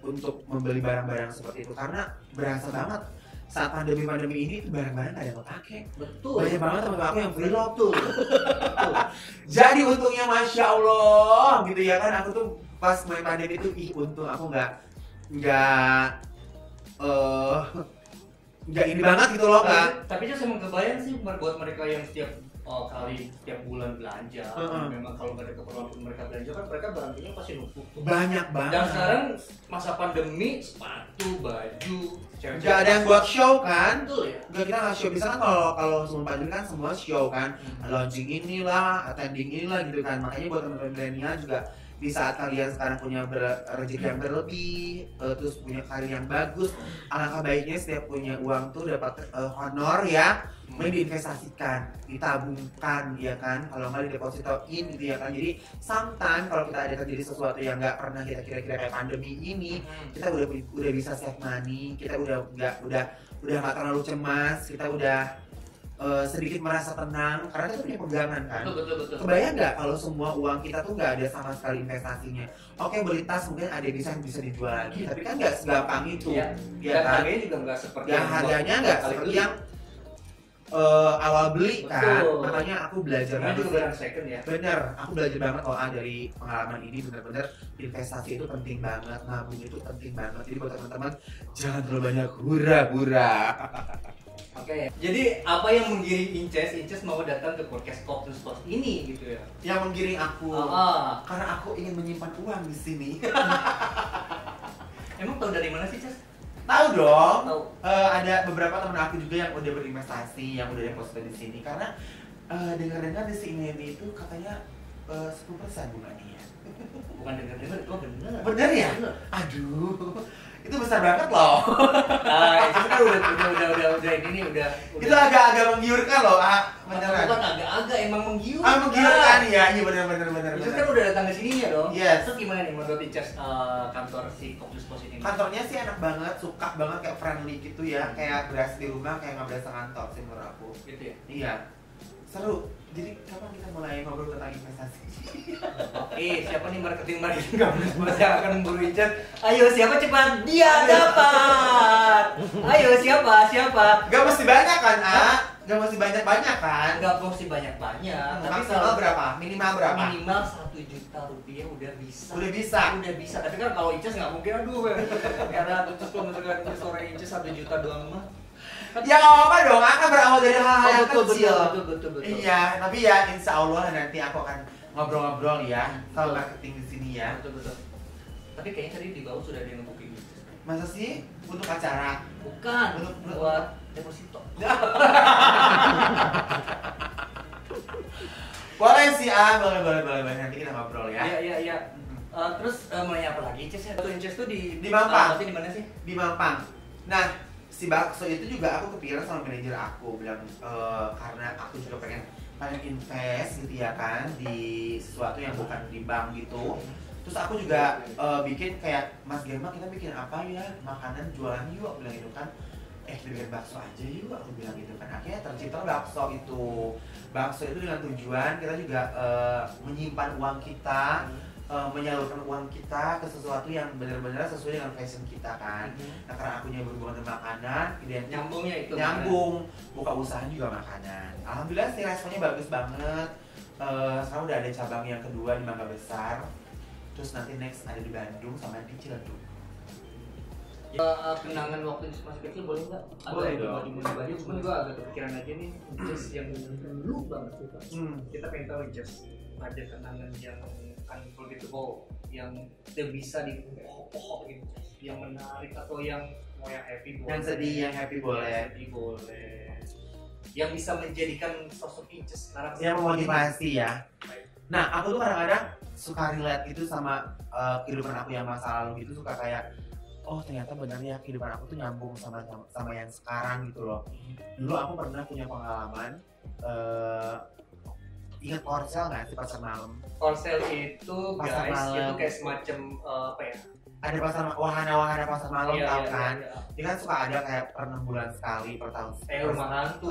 untuk membeli barang-barang seperti itu karena berasa banget saat pandemi ini itu barang-barang gak ada yang kepake. Betul. Banyak banget teman aku yang free love tuh. Betul. Jadi untungnya masya Allah gitu ya kan, aku tuh pas main pandemi itu untung aku nggak ini banget gitu loh kak. Tapi saya emang kebayang sih buat mereka yang setiap setiap bulan belanja. Memang kalau nggak ada keperluan pun mereka belanja kan mereka belanjanya pasti numpuk. Banyak banget. Dan sekarang masa pandemi sepatu, baju, nggak ada yang buat show kan? Betul ya. Nggak, kita nggak show. Bisa kan kalau sebelum pandemi kan semua show kan, launching inilah, attending inilah gitu kan. Makanya buat teman-teman milenial juga di saat kalian sekarang punya rezeki yang berlebih, terus punya karir yang bagus, alangkah baiknya setiap punya uang tuh dapat honor ya, mending diinvestasikan, ditabungkan ya kan, kalau nggak didepositoin gitu ya kan. Jadi sometimes kalau kita ada terjadi sesuatu yang nggak pernah kita kira-kira kayak pandemi ini, kita udah bisa save money, kita udah nggak terlalu cemas, kita udah sedikit merasa tenang karena kita punya pegangan kan. Betul. Kebayang nggak kalau semua uang kita tuh nggak ada sama sekali investasinya? Oke, beli tas mungkin ada bisa dijual lagi, tapi kan nggak segampang itu. Iya. Ya Dan kan? harganya juga nggak seperti Ya harganya nggak seperti yang awal beli kan. Betul. Makanya aku belajar Ini banget. juga barang second ya. Bener, aku belajar banget dari pengalaman ini. Bener-bener investasi itu penting banget, nabung itu penting banget. Jadi buat teman-teman jangan terlalu banyak hura-hura. Oke, jadi apa yang menggiring Inces mau datang ke podcast Pop News Post ini gitu ya? Yang menggiring aku, karena aku ingin menyimpan uang di sini. Emang tahu dari mana sih, Ces? Tahu dong. Tahu. Ada beberapa teman aku juga yang udah berinvestasi, yang udah deposito di sini. Karena dengar-dengar di sini itu katanya 10% bunganya. Bukan dengar-dengar, kok bener? Bener ya? Bener. Aduh, itu besar banget loh. Itu kan udah ini udah. Itu agak-agak menggiurkan loh, beneran. Bukan agak-agak emang menggiurkan. Menggiurkan ya, iya bener. Itu kan udah datang ke sininya dong. Yes. Terus gimana nih menurut Inces kantor si Pop News Post ini? Kantornya sih enak banget, suka banget, kayak friendly gitu ya. Kayak berasa di rumah, kayak nggak berasa kantor sih menurut aku. Gitu ya. Iya, seru. Jadi kapan kita mulai ngobrol tentang investasi? Siapa nih marketing Pop News yang akan memburu Inces? Ayo siapa cepat dia dapat. Ayo siapa? Gak mesti banyak kan, Gak mesti banyak-banyak kan? Enggak mesti banyak-banyak. Tapi Maksimal kalau berapa? Minimal berapa? minimal 1 juta rupiah udah bisa. Udah bisa. Udah bisa. Tapi kan kalau Inces nggak mungkin, aduh. Karena terus kalau misalkan sore Inces 1 juta doang mah. Ya nggak apa-apa dong, akan berawal dari hal-hal yang kecil. Betul. Iya, tapi ya insya Allah nanti aku akan ngobrol-ngobrol ya soal marketing di sini ya. Betul. Tapi kayaknya tadi di bawah sudah ada yang booking. Masa sih untuk acara? Bukan. Buat deposito. Boleh sih boleh nanti kita ngobrol ya. Iya. Terus mau nanya apa lagi, Ces? Satu Inces tuh Di Mampang. di mana sih? Di Mampang. Nah, si bakso itu juga aku kepikiran sama manajer aku bilang karena aku juga pengen invest gitu ya kan di sesuatu yang bukan di bank gitu. Terus aku juga bikin kayak Mas Gemma, kita bikin apa ya, makanan jualan yuk, bilang gitu kan. Bikin bakso aja yuk, aku bilang gitu kan. Akhirnya tercipta bakso itu. Bakso itu dengan tujuan kita juga menyimpan uang kita, menyalurkan uang kita ke sesuatu yang benar-benar sesuai dengan passion kita kan. Nah, karena aku berhubungan dengan makanan, nyambungnya itu nyambung, buka usaha juga makanan. Alhamdulillah sih responnya bagus banget. Sekarang udah ada cabang yang kedua di Mangga Besar. Terus nanti next ada di Bandung sama di Ciledug. Kenangan waktu masih kecil boleh nggak? Boleh dong. Pribadi, cuman gue agak kepikiran aja nih, just yang dulu banget kita. Kita pengen tahu just ada kenangan yang unforgettable, yang tidak bisa dipohok gitu, yang menarik atau yang mau yang happy boleh. Yang sedih, yang happy boleh. Yang bisa menjadikan sosok Inces sekarang. Yang memotivasi ya. Nah, aku tuh kadang-kadang suka relate itu sama kehidupan aku yang masa lalu gitu, suka kayak oh ternyata benar ya kehidupan aku tuh nyambung sama yang sekarang gitu loh. Dulu aku pernah punya pengalaman ingat Korsel nggak sih, pasar malam? Korsel itu pasar guys, malam. itu kayak semacam apa ya? Ada wahana-wahana pasar malam, Iya, tahu iya, kan? iya. Ini kan suka ada kayak per 6 bulan sekali, per tahun. Rumah hantu,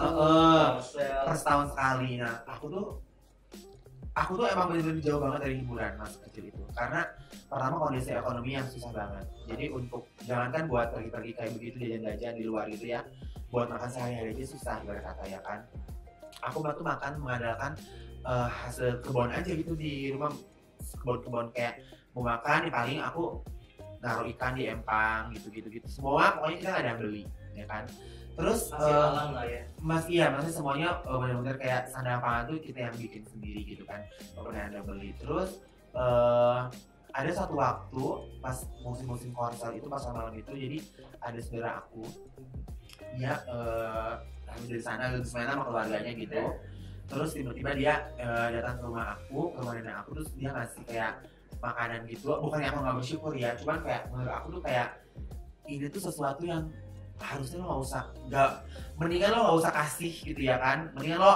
per setahun sekali. Nah, aku tuh emang bener-bener jauh banget dari hiburan masa kecil itu. Karena pertama kondisi ekonomi yang susah banget. Jadi untuk jangankan buat pergi-pergi kayak begitu jajan-jajan di luar gitu ya, buat makan sehari-hari aja susah ibarat kata ya kan. Aku tuh makan mengandalkan hasil kebun aja gitu di rumah, kebun-kebun kayak mau makan paling aku naruh ikan di empang gitu. Semua pokoknya kita nggak ada yang beli ya kan. Terus masih alam lah ya. Masih semuanya benar-benar kayak sandang pangan tuh kita yang bikin sendiri gitu kan, nggak pernah ada beli. Terus ada satu waktu pas musim Korsel itu, pasar malam itu, jadi ada saudara aku dia habis dari sana sama keluarganya gitu. Terus tiba-tiba dia datang ke rumah nenek aku, terus dia ngasih kayak makanan gitu. Bukannya aku nggak bersyukur ya, cuman kayak menurut aku tuh kayak ini tuh sesuatu yang harusnya lo mendingan lo nggak usah kasih gitu ya kan, mendingan lo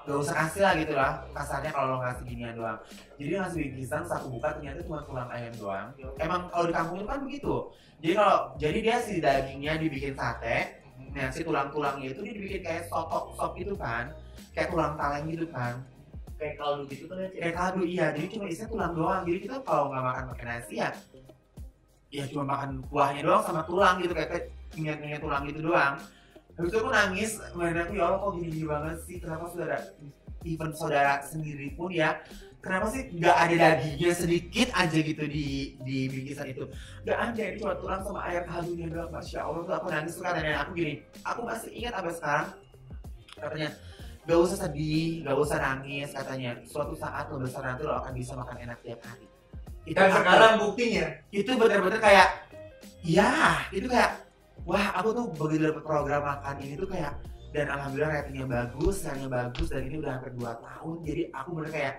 nggak usah kasih lah gitu lah kasarnya kalau lo ngasih ginian doang. Jadi dia ngasih bingkisan, aku buka ternyata cuma tulang ayam doang. Emang kalau di kampung itu kan begitu. Jadi dia si dagingnya dibikin sate, nah si tulang-tulangnya itu dia dibikin kayak sop gitu kan, kayak tulang kaleng gitu kan, kayak kaldu gitu kan ya? Kayak kaldu, iya. Jadi cuma isinya tulang doang. Jadi kita kalau nggak makan pakai nasi ya cuma makan kuahnya doang sama tulang gitu, kayak minyak tulang gitu doang. Habis itu aku nangis, aku ya Allah kok gini banget sih, kenapa even saudara sendiri pun ya, kenapa sih nggak ada dagingnya sedikit aja gitu di bingkisan itu, nggak ada, ini cuma tulang sama air kaldunya doang. Masya Allah tuh aku nangis tuh, karena nenek aku gini, aku masih ingat sampai sekarang, katanya gak usah sedih, gak usah nangis, katanya suatu saat lo besar nanti lo akan bisa makan enak tiap hari. Dan sekarang buktinya itu benar-benar kayak ya itu kayak wah, aku tuh begitu dapet program makan ini tuh kayak, dan alhamdulillah ratingnya bagus, dan ini udah hampir 2 tahun. Jadi aku bener kayak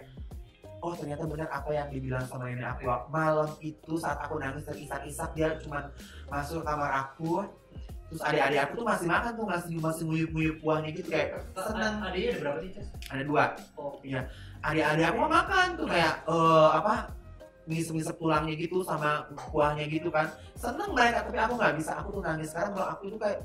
oh ternyata benar apa yang dibilang sama nenek aku malam itu saat aku nangis terisak-isak. Dia cuman masuk ke kamar aku, terus adik-adik aku tuh masih makan tuh, masih nguyup-nguyup kuahnya gitu, kayak seneng. Adiknya ada berapa sih, Ces? Ada 2. Oh iya, adik-adik aku makan tuh kayak ngisep-ngisep tulangnya gitu sama kuahnya gitu kan, seneng mereka. Tapi aku nggak bisa, aku tuh nangis. Sekarang kalau aku itu kayak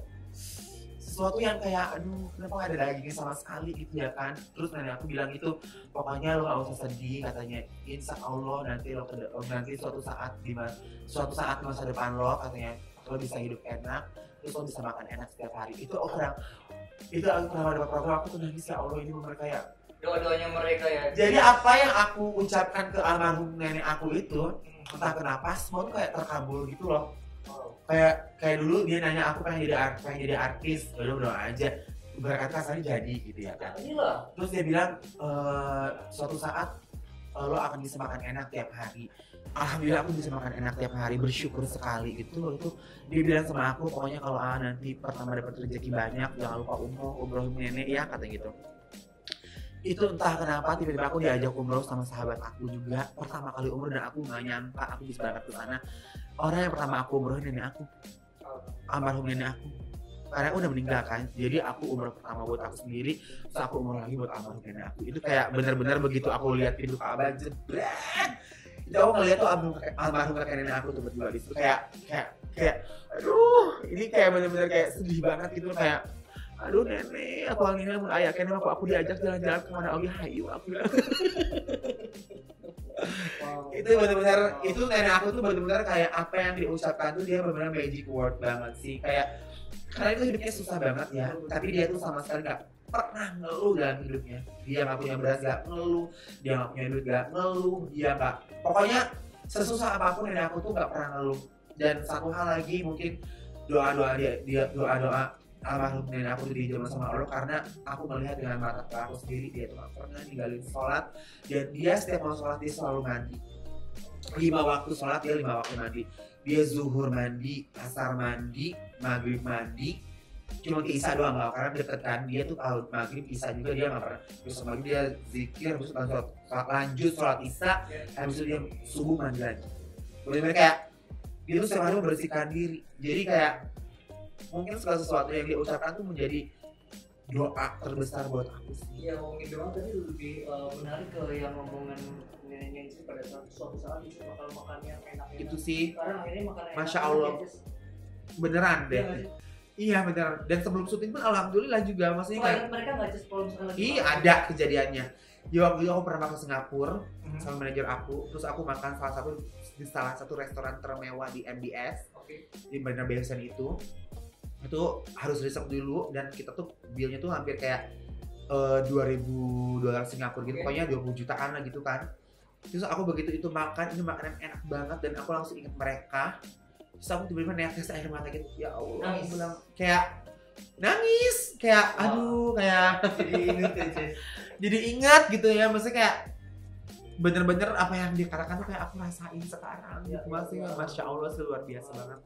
sesuatu yang kayak aduh kenapa nggak ada dagingnya sama sekali gitu ya kan. Terus nenek aku bilang gitu, pokoknya lo nggak usah sedih, katanya insya Allah nanti suatu saat masa depan lo, katanya lo bisa hidup enak, terus lo bisa makan enak setiap hari. Itu aku pernah dapat program, aku tuh nangis, ya Allah ini bener kayak doa-doanya mereka ya. Jadi apa yang aku ucapkan ke almarhum nenek aku itu, entah kenapa semua tuh kayak terkabul gitu loh. Kayak dulu dia nanya aku pengen jadi artis, udah aja berkata kasarnya jadi gitu ya kan. Terus dia bilang suatu saat lo akan bisa makan enak tiap hari. Alhamdulillah aku bisa makan enak tiap hari, bersyukur sekali gitu loh. Itu dia bilang sama aku, pokoknya kalau nanti pertama dapat rezeki banyak, jangan lupa umroh nenek ya, katanya gitu. itu entah kenapa tiba-tiba aku diajak umroh sama sahabat aku juga pertama kali umroh, dan aku nggak nyangka aku bisa berangkat ke sana. Orang yang pertama aku umroh nenek aku, almarhum nenek aku, karena udah meninggal kan. Jadi aku umroh pertama buat aku sendiri, terus aku umroh lagi buat almarhum nenek aku. Itu kayak benar-benar begitu aku lihat pintu Ka'bah jebret, itu aku ngeliat tuh almarhum kakek nenek aku tuh berdua di situ, kayak aduh, ini kayak benar-benar kayak sedih banget gitu, kayak aduh nenek, aku anginnya mau ayah kan aku diajak jalan-jalan kemana lagi, hayu aku bilang. Itu benar-benar, itu nenek aku tuh benar-benar kayak apa yang diucapkan tuh dia benar-benar magic word banget sih, kayak karena itu hidupnya susah banget ya, tapi dia tuh sama sekali nggak pernah ngeluh dalam hidupnya. Dia nggak punya beras nggak ngeluh, dia nggak punya duit nggak ngeluh, dia nggak, pokoknya sesusah apapun nenek aku tuh nggak pernah ngeluh. Dan satu hal lagi mungkin doa-doa dia doa-doa almarhum nenek aku tuh dijawab sama Allah, karena aku melihat dengan mata aku sendiri dia tuh gak pernah ninggalin sholat, dan dia setiap mau sholat dia selalu mandi. 5 waktu sholat dia 5 waktu mandi. Dia zuhur mandi, asar mandi, maghrib mandi, cuma ke isya doang nggak, karena deket kan. Dia tuh kalau maghrib isya juga dia nggak pernah. Terus maghrib dia zikir, terus lanjut sholat isya, habis itu dia subuh mandi lagi. Bener-bener kayak dia tuh setiap hari membersihkan diri. Jadi kayak mungkin segala sesuatu yang dia ucapkan tuh menjadi doa terbesar buat aku sih. Iya, ngomongin doa tadi lebih menarik ke yang ngomongan neneknya sih, pada suatu saat itu bakal makan yang enak-enak. Itu sih. Sekarang akhirnya makan enak. Masya Allah. Beneran deh. Iya bener. Dan sebelum syuting pun alhamdulillah juga, maksudnya kayak mereka nggak just kalau misalnya lagi. Iya ada kejadiannya. Ya waktu itu aku pernah makan ke Singapura sama manajer aku, terus aku makan di salah satu restoran termewah di MBS, di Marina Bay Sands itu harus riset dulu, dan kita tuh bilnya tuh hampir kayak $2.000 Singapura gitu, pokoknya 20 jutaan lah gitu kan. Terus aku begitu itu makan, ini makanan enak banget, dan aku langsung ingat mereka. Terus aku tiba-tiba netes air mata gitu, ya Allah, aku bilang kayak nangis, kayak aduh, kayak jadi ingat gitu ya, maksudnya kayak bener-bener apa yang dikatakan tuh kayak aku rasain sekarang gitu, Masya Allah sih, luar biasa banget.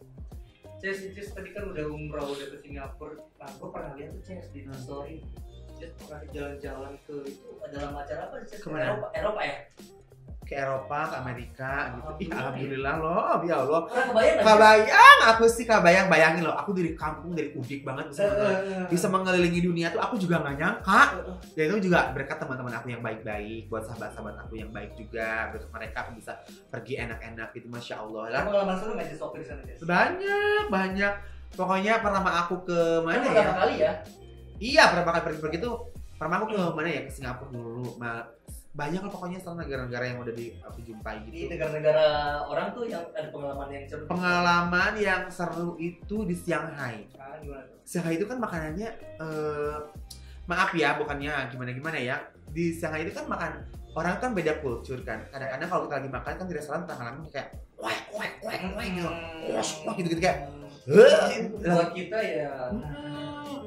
Ces tadi kan udah umroh, udah ke Singapura. Nah, gue pernah lihat tuh Ces di story. Ces pernah jalan-jalan ke itu dalam acara apa? Ces ke Eropa ya? Ke Eropa, ke Amerika gitu. Ih, alhamdulillah loh, ya Allah. Kebayang aku sih bayangin loh. Aku dari kampung, dari Udik banget bisa mengelilingi dunia tuh, aku juga nggak nyangka. Dan itu juga berkat teman-teman aku yang baik-baik, buat sahabat-sahabat aku yang baik juga. Berkat mereka aku bisa pergi enak-enak gitu, Masya Allah lah. Pengalaman seru nggak sih sopir di sana? Banyak. Pokoknya pertama aku ke mana ya? Pertama kali ya? Iya, pertama kali pergi itu. Pertama aku ke mana ya? Ke Singapura dulu. Banyak lah pokoknya setelah negara-negara yang udah aku jumpai gitu. Di negara-negara orang tuh yang ada pengalaman yang seru. Pengalaman yang seru itu di Shanghai. Gimana tuh? Shanghai itu kan makanannya maaf ya, bukannya gimana ya. Di Shanghai itu kan makan orang kan beda kultur kan. Kadang-kadang kalau kita lagi makan kan di restoran tangan kayak gitu kayak buat kita ya.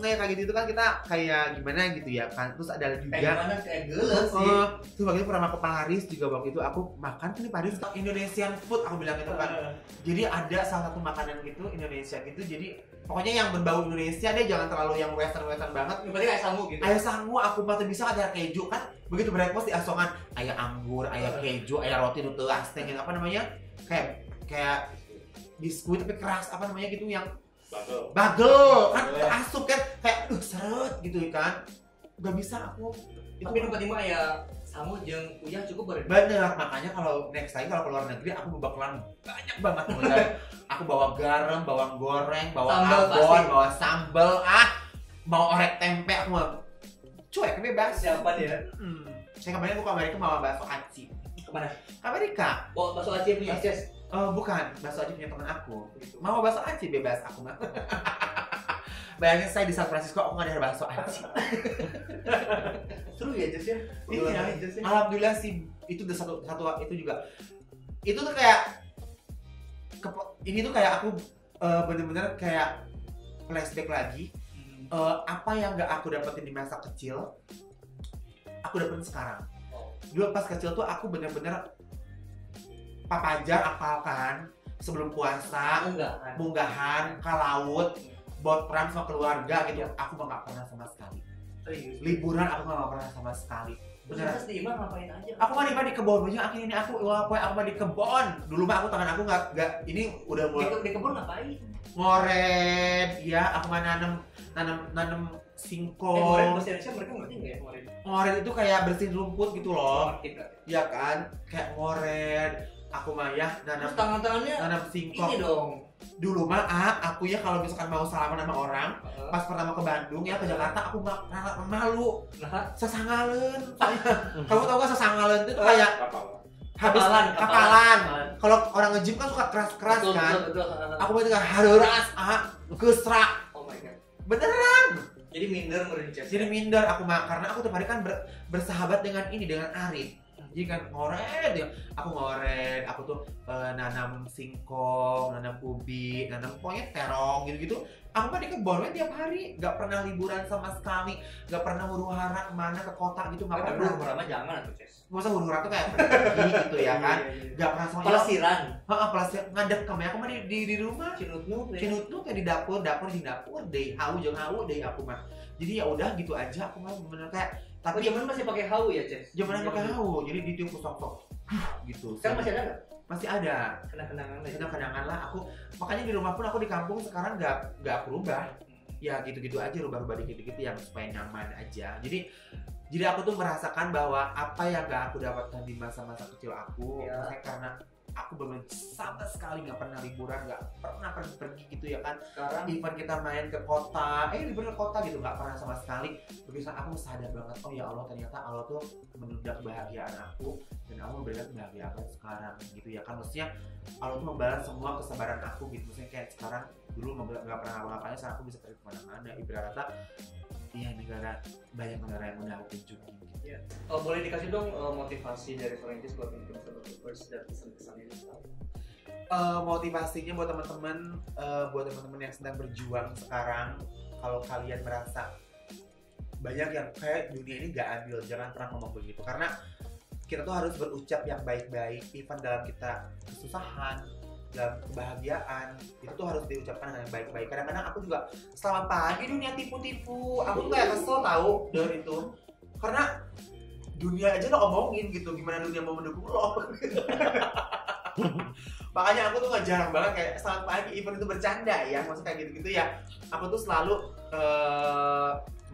Kayak gitu kan kita kayak gimana gitu ya kan. Terus ada juga kayak geles sih. Terus waktu itu pernah ke Paris juga, waktu itu aku makan kan di Paris Indonesian food aku bilang itu kan. Jadi ada salah satu makanan gitu Indonesia gitu, jadi pokoknya yang berbau Indonesia deh, jangan terlalu yang western banget. Berarti kayak sangu gitu. Ayah sangu aku masih bisa ada keju kan. Begitu breakfast di asongan ayah anggur, ayah keju, ayah roti itu asteng apa namanya? Kayak biskuit tapi keras apa namanya gitu yang bagel kan, asup kan kayak seret gitu kan. Gak bisa aku. Itu minum pertama ya sangu jeung uyah cukup bener. Makanya kalau next time kalau keluar negeri aku bakalan banyak banget mulai. Aku bawa garam, bawa goreng, bawa abon, bawa sambal, mau orek tempe, aku mau cuek bebas. Siapa dia? Saya kemarin aku ke Amerika bawa bakso aci. Kemana? Ke Amerika. Oh, bakso aci punya Ces? Bukan, bakso aci punya teman aku. Mau bakso aci bebas aku mah. Bayangin saya di San Francisco aku nggak ada bakso aci. Seru ya Ces ya? Iya, alhamdulillah sih itu udah satu itu juga. Itu tuh kayak ini tuh kayak aku bener-bener kayak flashback lagi. Apa yang nggak aku dapetin di masa kecil, aku dapetin sekarang. Dulu pas kecil tuh aku bener-bener papajar apalkan sebelum puasa, munggahan ke laut, buat perang sama keluarga gitu. Aku nggak pernah sama sekali. Serius. Liburan aku nggak pernah sama sekali. Beneran. Terus di Iman ngapain aja? Aku mah di kebon banyak akhirnya ini aku mah di kebon. Dulu mah aku tangan aku nggak ini udah mulai Di kebun ngapain? ngoret, ya aku mah nanam Ngoret singkong. bahasa Indonesia mereka ngerti nggak ya ngoret? Ngoret itu kayak bersihin rumput gitu loh. Ngerti berarti. Ya kan, kayak ngoret. Aku mah ya nanam Terus tangan-tangannya nanam singkong. ini dong. Dulu mah aku ya kalau misalkan mau salaman sama orang, pas pertama ke Bandung ya ke Jakarta aku malu. Nah, Sesangaleun. Kamu tahu gak sesangaleun itu kayak habis Kapalan. kapalan. Kalau orang nge-gym kan suka keras-keras betul, kan. betul. Aku mah itu kan haruras, gesrak. Oh my god. Beneran. Jadi minder merencet. Jadi minder aku mah karena aku tiap hari kan bersahabat dengan Arif. Jadi kan ngoret ya, aku ngoret, aku tuh nanam singkong, nanam ubi, nanam pokoknya terong gitu-gitu. Aku mah di kebun tiap hari, nggak pernah liburan sama sekali, nggak pernah huru-hara kemana ke kota gitu, nggak pernah. Huru-hara jangan atuh, Ces. Masa huru-hara tuh kayak pergi gitu ya kan, nggak pernah sama Pelesiran. pelesiran ngadep kemana, aku mah di rumah. Cinutnu. Cinutnu kayak di dapur deh, hau deh aku mah. Jadi ya udah gitu aja, aku mah bener kayak. Tapi zaman masih pakai hau ya, Ces? Zamannya pakai hau, jadi ditiup sok-sok gitu. Sekarang masih ada nggak? Masih ada. Kenang-kenangan lagi. Kenang-kenangan lah aku. Makanya di rumah pun aku di kampung sekarang nggak berubah. Ya gitu-gitu aja, rubah-rubah dikit-dikit yang supaya nyaman aja. Jadi aku tuh merasakan bahwa apa yang gak aku dapatkan di masa-masa kecil aku, Ya. maksudnya karena aku bener sama sekali nggak pernah liburan, nggak pernah pergi gitu ya kan. Sekarang Even kita main ke kota, liburan ke kota gitu nggak pernah sama sekali. Begitu aku sadar banget, oh ya Allah ternyata Allah tuh menunda kebahagiaan aku dan Allah memberikan kebahagiaan sekarang gitu ya kan. Maksudnya Allah tuh membalas semua kesabaran aku gitu. Maksudnya kayak sekarang dulu nggak pernah ngapa-ngapain, sekarang aku bisa pergi kemana-mana. Ibarat kata, iya banyak negara yang udah aku kunjungi gitu. boleh dikasih dong motivasi dari seorang Cis buat influencers dan pesan-pesan ini? Motivasinya buat teman-teman yang sedang berjuang sekarang, kalau kalian merasa banyak yang kayak dunia ini gak adil, jangan pernah ngomong begitu, karena kita tuh harus berucap yang baik-baik, even dalam kita kesusahan, dalam kebahagiaan, itu tuh harus diucapkan dengan baik-baik. Kadang-kadang aku juga selamat pagi dunia tipu-tipu, aku tuh kayak kesel tahu dari itu, karena dunia aja lo omongin gitu, gimana dunia mau mendukung lo. Makanya aku tuh nggak jarang banget kayak selamat pagi, even itu bercanda ya, maksudnya kayak gitu-gitu ya. Aku tuh selalu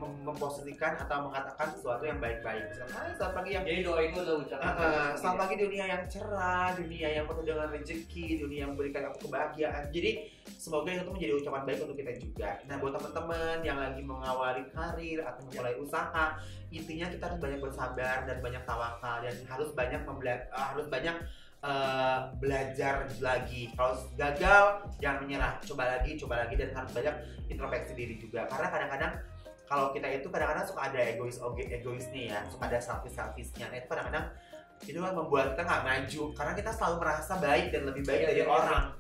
memposisikan atau mengatakan sesuatu yang baik-baik. Misalnya, selamat pagi yang Jadi doa itu adalah ucapan. selamat pagi dunia yang cerah, dunia yang penuh dengan rezeki, dunia yang memberikan aku kebahagiaan. Jadi semoga itu menjadi ucapan baik untuk kita juga. Nah buat teman-teman yang lagi mengawali karir atau memulai usaha, intinya kita harus banyak bersabar dan banyak tawakal dan harus banyak belajar lagi. Kalau gagal jangan menyerah, coba lagi dan harus banyak introspeksi diri juga. Karena kadang-kadang kalau kita itu kadang-kadang suka ada egoisnya ya, suka ada selfishnya. Nah itu kadang-kadang itu kan membuat kita nggak maju karena kita selalu merasa baik dan lebih baik dari orang.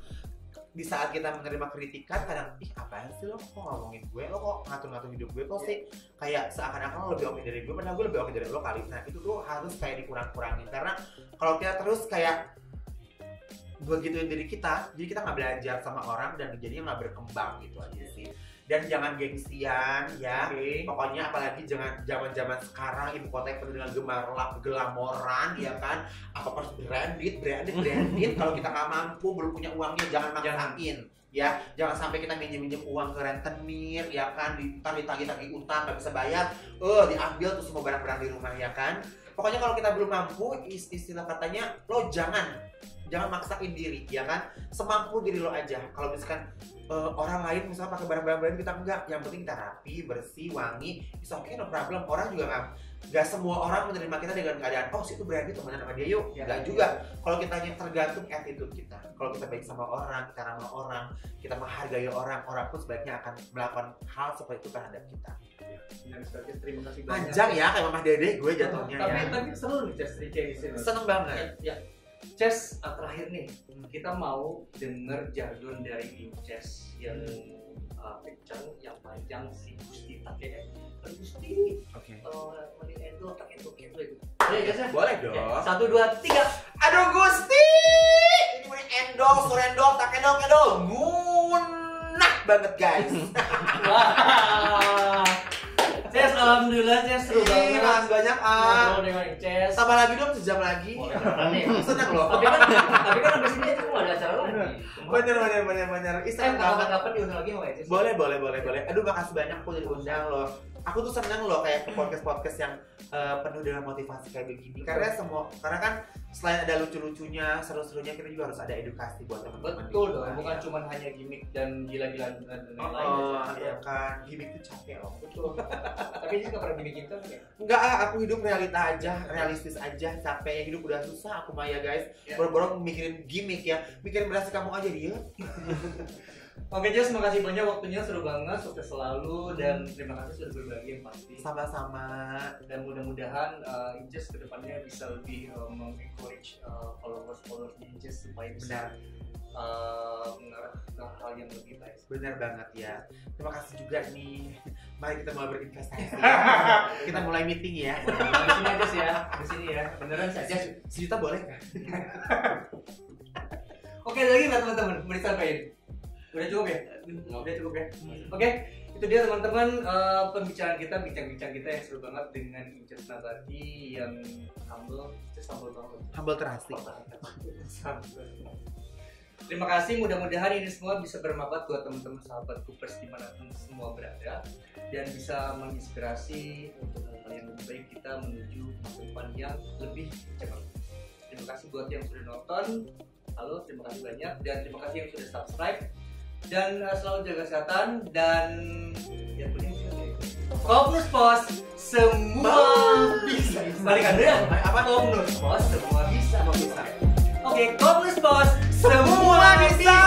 Di saat kita menerima kritikan kadang, apaan sih lo kok ngomongin gue, lo kok ngatur-ngatur hidup gue, kok sih kayak seakan-akan lo lebih oke dari gue, padahal gue lebih oke dari lo kali. Nah itu tuh harus kayak dikurang-kurangin, karena kalau kita terus kayak begituin diri kita, jadi kita nggak belajar sama orang dan jadinya nggak berkembang gitu aja sih. Dan jangan gengsian ya. Pokoknya apalagi jangan zaman-zaman sekarang ibu kota yang penuh dengan gelamoran ya kan. Apa harus branded. Kalau kita nggak mampu, belum punya uangnya, jangan maksain ya. Jangan sampai kita minjem uang ke rentenir ya kan, ntar ditagih-tagih utang nggak bisa bayar, diambil tuh semua barang-barang di rumah ya kan. Pokoknya kalau kita belum mampu, istilah katanya lo jangan maksain diri ya kan, semampu diri lo aja. Kalau misalkan orang lain misalnya pakai barang-barang brand, kita enggak, yang penting kita rapi, bersih, wangi, it's okay, no problem. Orang juga nggak semua orang menerima kita dengan keadaan oh situ branded temenan sama dia yuk, nggak juga. Kalau kita hanya tergantung attitude kita. Kalau kita baik sama orang, kita ramah orang, kita menghargai orang pun sebaiknya akan melakukan hal seperti itu terhadap kita. Terima kasih banyak. Panjang ya kayak Mama Dede gue jatuhnya ya. Tapi seru nih Ces di sini. Seneng banget. Ya. Ces, terakhir nih, kita mau denger jargon dari Ces yang kencang, yang panjang, si Gusti Take. Gusti, mending Endo, tak Endo itu. Boleh ya, Ces? Boleh dong. 1, 2, 3. Aduh Gusti, ini mending Endo, surendong, tak Endo, munah banget guys. Wah. Ces, alhamdulillah Ces seru banget. Makasih banyak Ngobrol dengan Ces. Tambah lagi dong sejam lagi. Senang loh. Tapi kan abis ini itu ada acara lagi. Bener. Istirahat banget. Kapan diundang lagi sama Ces? Boleh. Aduh makasih banyak aku udah diundang loh. Aku tuh seneng loh kayak ke podcast yang penuh dengan motivasi kayak begini. Karena kan selain ada lucu-lucunya, seru-serunya, kita juga harus ada edukasi buat teman-teman. Betul dong, bukan cuma hanya gimmick dan gila-gilaan dan lain-lain. Oh iya kan, gimmick tuh capek loh. Betul. Tapi ini nggak pernah gimmick kan ya? Enggak, aku hidup realita aja, realistis aja. Capek hidup udah susah aku mah ya guys. Boro-boro mikirin gimmick ya, mikirin berasa kamu aja dia. Oke Jess, makasih banyak waktunya, seru banget, sukses selalu dan terima kasih sudah berbagi yang pasti. Sama-sama. Dan mudah-mudahan Jess kedepannya bisa lebih mengencourage followers Jess supaya bisa mengarah ke hal yang lebih baik. Benar banget ya. Terima kasih juga nih. Mari kita mulai berinvestasi. Kita mulai meeting ya. Di sini aja sih ya, di sini ya. Beneran saja. Sejuta boleh kan? Oke, ada lagi nggak teman-teman mau disampaikan? Udah cukup ya? Udah cukup ya? Oke, itu dia teman-teman pembicaraan kita, bincang-bincang kita yang seru banget dengan Inces Nabati yang humble banget. Humble terasik. Terima kasih, mudah-mudahan ini semua bisa bermanfaat buat teman-teman sahabat Coopers dimanapun semua berada dan bisa menginspirasi untuk hal yang lebih baik kita menuju masa depan yang lebih cepat. Terima kasih buat yang sudah nonton. Halo, terima kasih banyak dan terima kasih yang sudah subscribe. Dan selalu jaga kesehatan dan yang penting Kopnus Pos semua bisa. Balikan dulu ya. Apa? Kopnus Pos semua bisa. Bisa. Oke, Kopnus Pos semua bisa.